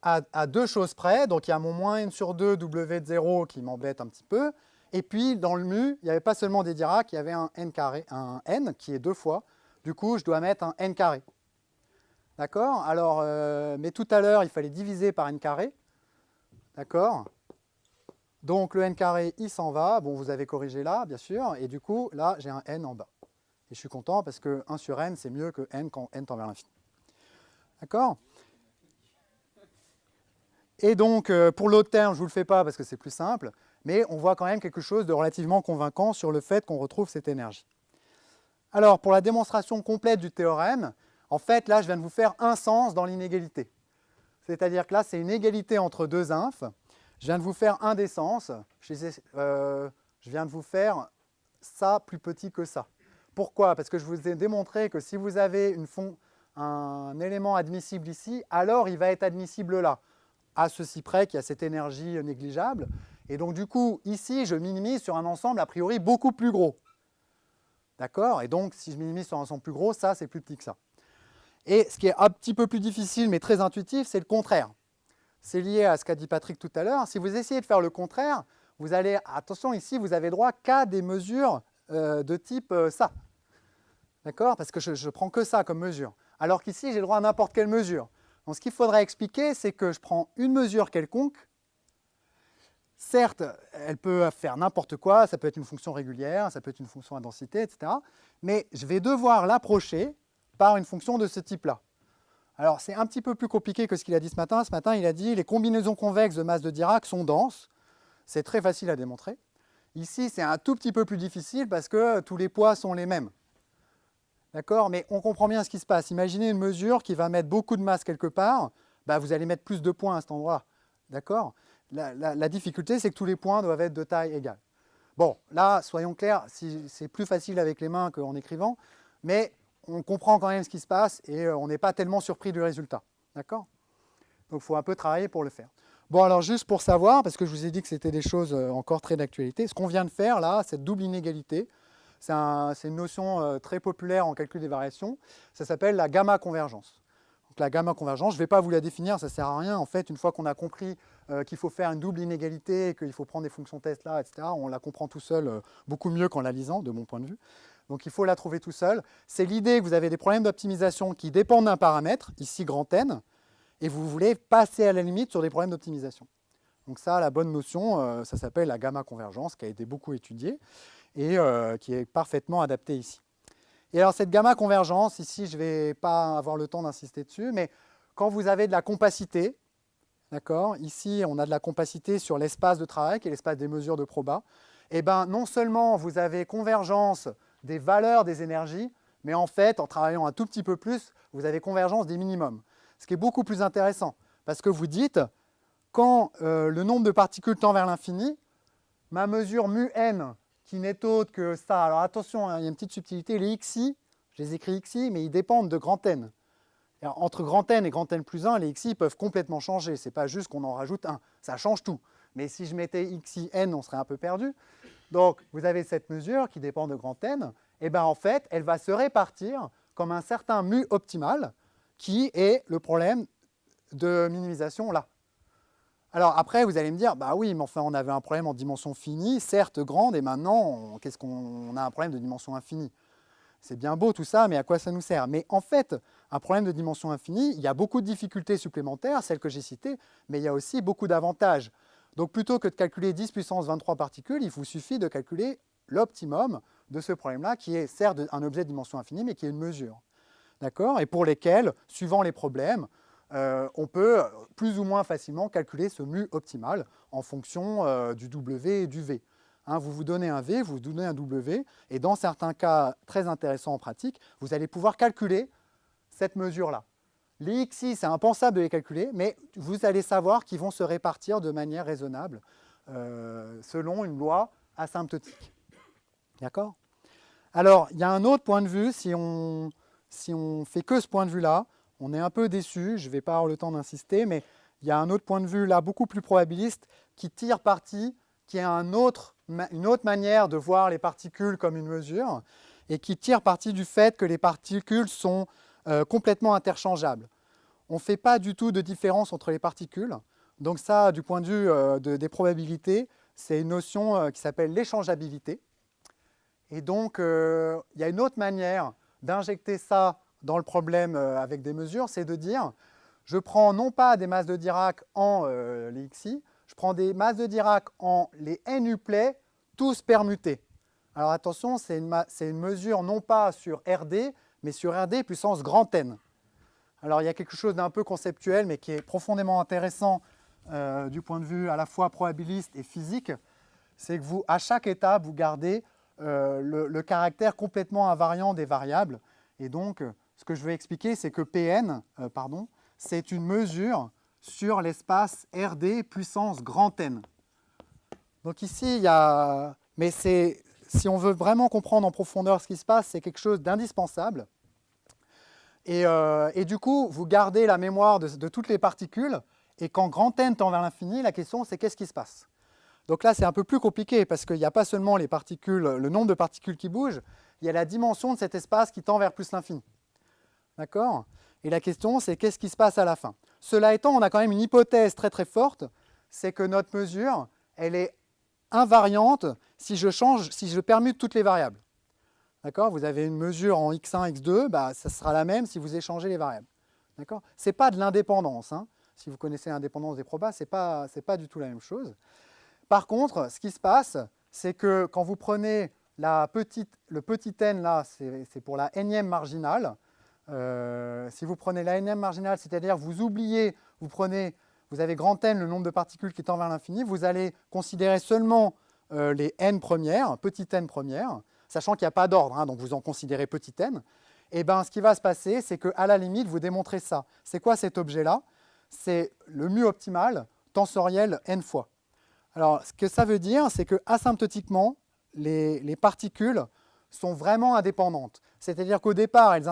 à deux choses près. Donc, il y a mon moins n sur 2 W de 0 qui m'embête un petit peu. Et puis, dans le mu, il n'y avait pas seulement des Dirac, il y avait un n carré, un n qui est 2 fois. Du coup, je dois mettre un n carré. D'accord? Alors, mais tout à l'heure, il fallait diviser par n carré. D'accord? Donc, le n carré, il s'en va. Bon, vous avez corrigé là, bien sûr. Et du coup, là, j'ai un n en bas. Et je suis content parce que 1 sur n, c'est mieux que n quand n tend vers l'infini. D'accord? Et donc, pour l'autre terme, je ne vous le fais pas parce que c'est plus simple, mais on voit quand même quelque chose de relativement convaincant sur le fait qu'on retrouve cette énergie. Alors, pour la démonstration complète du théorème, en fait, là, je viens de vous faire un sens dans l'inégalité. C'est-à-dire que là, c'est une égalité entre deux infs. Je viens de vous faire un des sens. Je viens de vous faire ça plus petit que ça. Pourquoi? Parce que je vous ai démontré que si vous avez un élément admissible ici, alors il va être admissible là, à ceci près qu'il y a cette énergie négligeable. Et donc du coup, ici, je minimise sur un ensemble a priori beaucoup plus gros. D'accord? Et donc, si je minimise sur un ensemble plus gros, ça, c'est plus petit que ça. Et ce qui est un petit peu plus difficile, mais très intuitif, c'est le contraire. C'est lié à ce qu'a dit Patrick tout à l'heure. Si vous essayez de faire le contraire, vous allez, attention, ici, vous avez droit qu'à des mesures de type ça. D'accord? Parce que je ne prends que ça comme mesure. Alors qu'ici, j'ai le droit à n'importe quelle mesure. Donc, ce qu'il faudrait expliquer, c'est que je prends une mesure quelconque. Certes, elle peut faire n'importe quoi. Ça peut être une fonction régulière, ça peut être une fonction à densité, etc. Mais je vais devoir l'approcher par une fonction de ce type-là. Alors, c'est un petit peu plus compliqué que ce qu'il a dit ce matin. Ce matin, il a dit les combinaisons convexes de masse de Dirac sont denses. C'est très facile à démontrer. Ici, c'est un tout petit peu plus difficile parce que tous les poids sont les mêmes. D'accord? Mais on comprend bien ce qui se passe. Imaginez une mesure qui va mettre beaucoup de masse quelque part. Bah, vous allez mettre plus de points à cet endroit. D'accord? La difficulté, c'est que tous les points doivent être de taille égale. Bon, là, soyons clairs, c'est plus facile avec les mains qu'en écrivant, mais on comprend quand même ce qui se passe et on n'est pas tellement surpris du résultat. D'accord? Donc, il faut un peu travailler pour le faire. Bon, alors juste pour savoir, parce que je vous ai dit que c'était des choses encore très d'actualité, ce qu'on vient de faire là, cette double inégalité, c'est une notion très populaire en calcul des variations, ça s'appelle la gamma convergence. Donc, la gamma convergence, je ne vais pas vous la définir, ça ne sert à rien. En fait, une fois qu'on a compris qu'il faut faire une double inégalité et qu'il faut prendre des fonctions test là, etc., on la comprend tout seul beaucoup mieux qu'en la lisant, de mon point de vue. Donc il faut la trouver tout seul. C'est l'idée que vous avez des problèmes d'optimisation qui dépendent d'un paramètre, ici grand N, et vous voulez passer à la limite sur des problèmes d'optimisation. Donc ça, la bonne notion, ça s'appelle la gamma convergence, qui a été beaucoup étudiée et qui est parfaitement adaptée ici. Et alors cette gamma convergence, ici je ne vais pas avoir le temps d'insister dessus, mais quand vous avez de la compacité, d'accord, ici on a de la compacité sur l'espace de travail, qui est l'espace des mesures de proba, et bien non seulement vous avez convergence des valeurs des énergies, mais en fait, en travaillant un tout petit peu plus, vous avez convergence des minimums. Ce qui est beaucoup plus intéressant, parce que vous dites, quand le nombre de particules tend vers l'infini, ma mesure mu n, qui n'est autre que ça, alors attention, hein, il y a une petite subtilité, les xi, je les écris xi, mais ils dépendent de grand n. Alors, entre grand n et grand n plus 1, les xi peuvent complètement changer, ce n'est pas juste qu'on en rajoute un, ça change tout. Mais si je mettais xi n, on serait un peu perdu. Donc, vous avez cette mesure qui dépend de grand n, et bien en fait, elle va se répartir comme un certain mu optimal, qui est le problème de minimisation là. Alors après, vous allez me dire, bah oui, mais enfin, on avait un problème en dimension finie, certes grande, et maintenant, qu'est-ce qu'on a un problème de dimension infinie? C'est bien beau tout ça, mais à quoi ça nous sert? Mais en fait, un problème de dimension infinie, il y a beaucoup de difficultés supplémentaires, celles que j'ai citées, mais il y a aussi beaucoup d'avantages. Donc plutôt que de calculer 10 puissance 23 particules, il vous suffit de calculer l'optimum de ce problème-là, qui est certes un objet de dimension infinie, mais qui est une mesure. D'accord? Et pour lesquels, suivant les problèmes, on peut plus ou moins facilement calculer ce mu optimal en fonction du W et du V. Hein, vous vous donnez un V, vous vous donnez un W, et dans certains cas très intéressants en pratique, vous allez pouvoir calculer cette mesure-là. Les XI, c'est impensable de les calculer, mais vous allez savoir qu'ils vont se répartir de manière raisonnable selon une loi asymptotique. D'accord? Alors, il y a un autre point de vue, si on fait que ce point de vue-là, on est un peu déçu, je ne vais pas avoir le temps d'insister, mais il y a un autre point de vue là, beaucoup plus probabiliste, qui tire parti, qui a une autre manière de voir les particules comme une mesure, et qui tire parti du fait que les particules sont complètement interchangeables. On ne fait pas du tout de différence entre les particules, donc ça, du point de vue des probabilités, c'est une notion qui s'appelle l'échangeabilité. Et donc, il y a une autre manière d'injecter ça dans le problème avec des mesures, c'est de dire, je prends non pas des masses de Dirac en les xi, je prends des masses de Dirac en les n-uplets, tous permutés. Alors attention, c'est une mesure non pas sur RD, mais sur RD puissance grand N. Alors il y a quelque chose d'un peu conceptuel, mais qui est profondément intéressant du point de vue à la fois probabiliste et physique, c'est que vous, à chaque étape, vous gardez le caractère complètement invariant des variables. Et donc, ce que je vais expliquer, c'est que Pn, c'est une mesure sur l'espace RD puissance grand N. Donc ici, il y a... Mais si on veut vraiment comprendre en profondeur ce qui se passe, c'est quelque chose d'indispensable. Et du coup, vous gardez la mémoire de toutes les particules, et quand grand N tend vers l'infini, la question, c'est qu'est-ce qui se passe? Donc là, c'est un peu plus compliqué, parce qu'il n'y a pas seulement les particules, le nombre de particules qui bougent, il y a la dimension de cet espace qui tend vers plus l'infini. D'accord? Et la question, c'est qu'est-ce qui se passe à la fin? Cela étant, on a quand même une hypothèse très très forte, c'est que notre mesure, elle est invariante si je permute toutes les variables. D'accord? Vous avez une mesure en x1, x2, bah, ça sera la même si vous échangez les variables. D'accord? Ce n'est pas de l'indépendance. Hein. Si vous connaissez l'indépendance des probas, ce n'est pas du tout la même chose. Par contre, ce qui se passe, c'est que quand vous prenez le petit n, là, c'est pour la nème marginale. Si vous prenez la nème marginale, c'est-à-dire vous oubliez, vous avez grand N, le nombre de particules qui tend vers l'infini, vous allez considérer seulement les n premières, petit n premières, sachant qu'il n'y a pas d'ordre, hein, donc vous en considérez petit n. Et bien, ce qui va se passer, c'est qu'à la limite, vous démontrez ça. C'est quoi cet objet-là? C'est le mu optimal tensoriel n fois. Alors, ce que ça veut dire, c'est que asymptotiquement, les particules sont vraiment indépendantes. C'est-à-dire qu'au départ, elles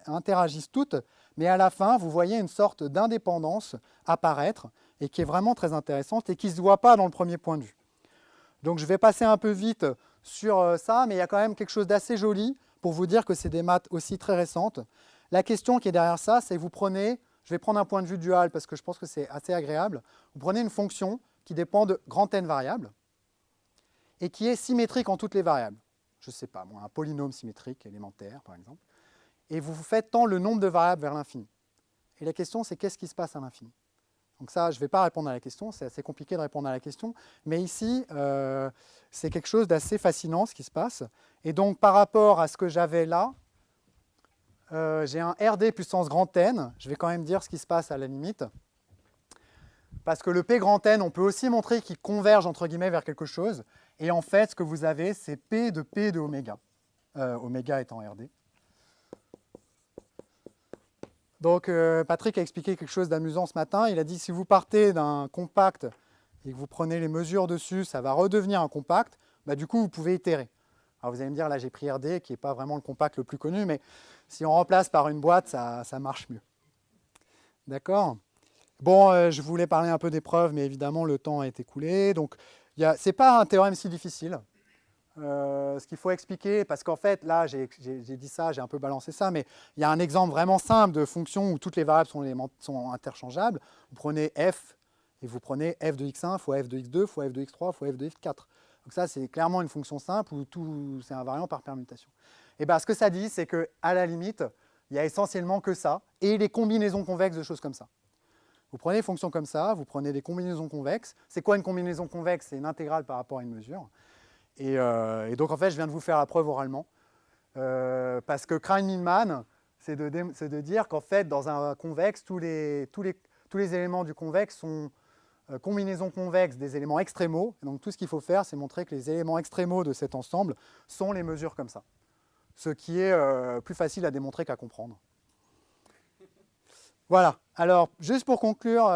interagissent toutes, mais à la fin, vous voyez une sorte d'indépendance apparaître, et qui est vraiment très intéressante, et qui ne se voit pas dans le premier point de vue. Donc je vais passer un peu vite sur ça, mais il y a quand même quelque chose d'assez joli pour vous dire que c'est des maths aussi très récentes. La question qui est derrière ça, c'est vous prenez, je vais prendre un point de vue dual parce que je pense que c'est assez agréable, vous prenez une fonction qui dépend de grand N variables et qui est symétrique en toutes les variables. Je ne sais pas, moi, un polynôme symétrique élémentaire, par exemple. Et vous faites tendre le nombre de variables vers l'infini. Et la question, c'est qu'est-ce qui se passe à l'infini? Donc ça, je ne vais pas répondre à la question, c'est assez compliqué de répondre à la question. Mais ici, c'est quelque chose d'assez fascinant, ce qui se passe. Et donc, par rapport à ce que j'avais là, j'ai un RD puissance grand N. Je vais quand même dire ce qui se passe à la limite. Parce que le P grand N, on peut aussi montrer qu'il converge entre guillemets vers quelque chose. Et en fait, ce que vous avez, c'est P de oméga. Oméga étant RD. Donc, Patrick a expliqué quelque chose d'amusant ce matin. Il a dit si vous partez d'un compact et que vous prenez les mesures dessus, ça va redevenir un compact. Bah, du coup, vous pouvez itérer. Alors, vous allez me dire, là, j'ai pris RD, qui n'est pas vraiment le compact le plus connu, mais si on remplace par une boîte, ça marche mieux. D'accord ? Bon, je voulais parler un peu des preuves, mais évidemment, le temps a été écoulé. Donc, ce n'est pas un théorème si difficile. Ce qu'il faut expliquer, parce qu'en fait, là, j'ai dit ça, j'ai un peu balancé ça, mais il y a un exemple vraiment simple de fonction où toutes les variables sont interchangeables. Vous prenez f, et vous prenez f de x1 fois f de x2 fois f de x3 fois f de x4. Donc ça, c'est clairement une fonction simple où c'est invariant par permutation. Et bien, ce que ça dit, c'est qu'à la limite, il n'y a essentiellement que ça, et les combinaisons convexes de choses comme ça. Vous prenez des fonctions comme ça, vous prenez des combinaisons convexes. C'est quoi une combinaison convexe? C'est une intégrale par rapport à une mesure. Et donc, en fait, je viens de vous faire la preuve oralement. Parce que Krein-Milman, c'est de dire qu'en fait, dans un convexe, tous les éléments du convexe sont combinaisons convexes des éléments extrémaux. Et donc, tout ce qu'il faut faire, c'est montrer que les éléments extrémaux de cet ensemble sont les mesures comme ça. Ce qui est plus facile à démontrer qu'à comprendre. Voilà. Alors, juste pour conclure,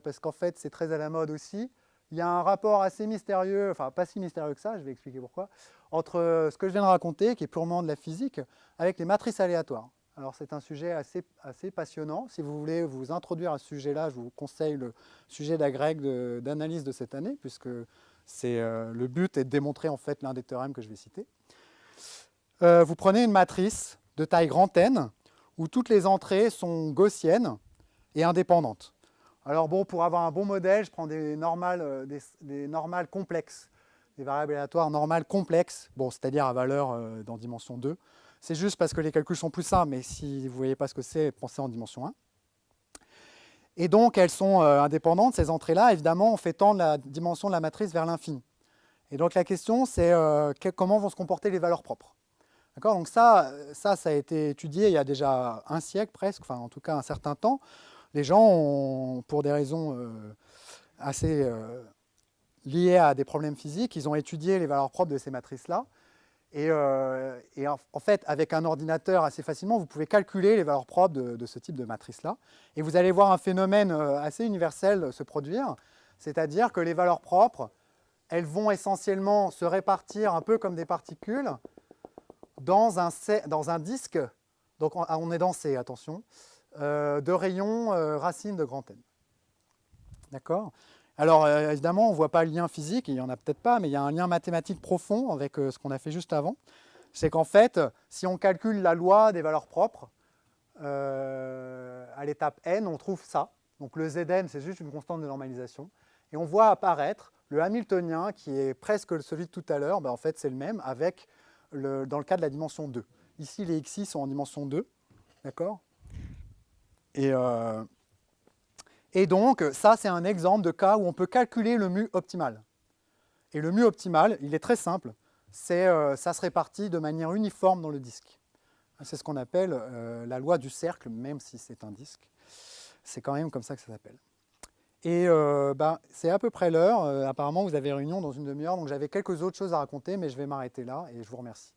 parce qu'en fait, c'est très à la mode aussi, il y a un rapport assez mystérieux, enfin pas si mystérieux que ça, je vais expliquer pourquoi, entre ce que je viens de raconter, qui est purement de la physique, avec les matrices aléatoires. Alors c'est un sujet assez passionnant. Si vous voulez vous introduire à ce sujet-là, je vous conseille le sujet d'agrég d'analyse de cette année, puisque le but est de démontrer en fait l'un des théorèmes que je vais citer. Vous prenez une matrice de taille grand N, où toutes les entrées sont gaussiennes et indépendantes. Alors bon, pour avoir un bon modèle, je prends des normales complexes, des variables aléatoires normales complexes, bon, c'est-à-dire à valeur dans dimension 2. C'est juste parce que les calculs sont plus simples, mais si vous ne voyez pas ce que c'est, pensez en dimension 1. Et donc, elles sont indépendantes, ces entrées-là. Évidemment, on fait tendre la dimension de la matrice vers l'infini. Et donc, la question, c'est comment vont se comporter les valeurs propres. D'accord ? Donc ça a été étudié il y a déjà un siècle presque, enfin en tout cas un certain temps. Les gens ont, pour des raisons assez liées à des problèmes physiques, ils ont étudié les valeurs propres de ces matrices-là. Et en fait, avec un ordinateur assez facilement, vous pouvez calculer les valeurs propres de ce type de matrice-là. Et vous allez voir un phénomène assez universel se produire, c'est-à-dire que les valeurs propres, elles vont essentiellement se répartir un peu comme des particules dans un disque, donc on est dans C, attention, de rayons racine de grand N. D'accord ? Alors évidemment, on ne voit pas le lien physique, il n'y en a peut-être pas, mais il y a un lien mathématique profond avec ce qu'on a fait juste avant. C'est qu'en fait, si on calcule la loi des valeurs propres, à l'étape n, on trouve ça. Donc le Zn, c'est juste une constante de normalisation. Et on voit apparaître le Hamiltonien, qui est presque celui de tout à l'heure, ben en fait c'est le même, avec dans le cas de la dimension 2. Ici, les xi sont en dimension 2. D'accord ? Et donc, ça, c'est un exemple de cas où on peut calculer le mu optimal. Et le mu optimal, il est très simple. Ça se répartit de manière uniforme dans le disque. C'est ce qu'on appelle la loi du cercle, même si c'est un disque. C'est quand même comme ça que ça s'appelle. Et c'est à peu près l'heure. Apparemment, vous avez réunion dans une demi-heure, donc j'avais quelques autres choses à raconter, mais je vais m'arrêter là et je vous remercie.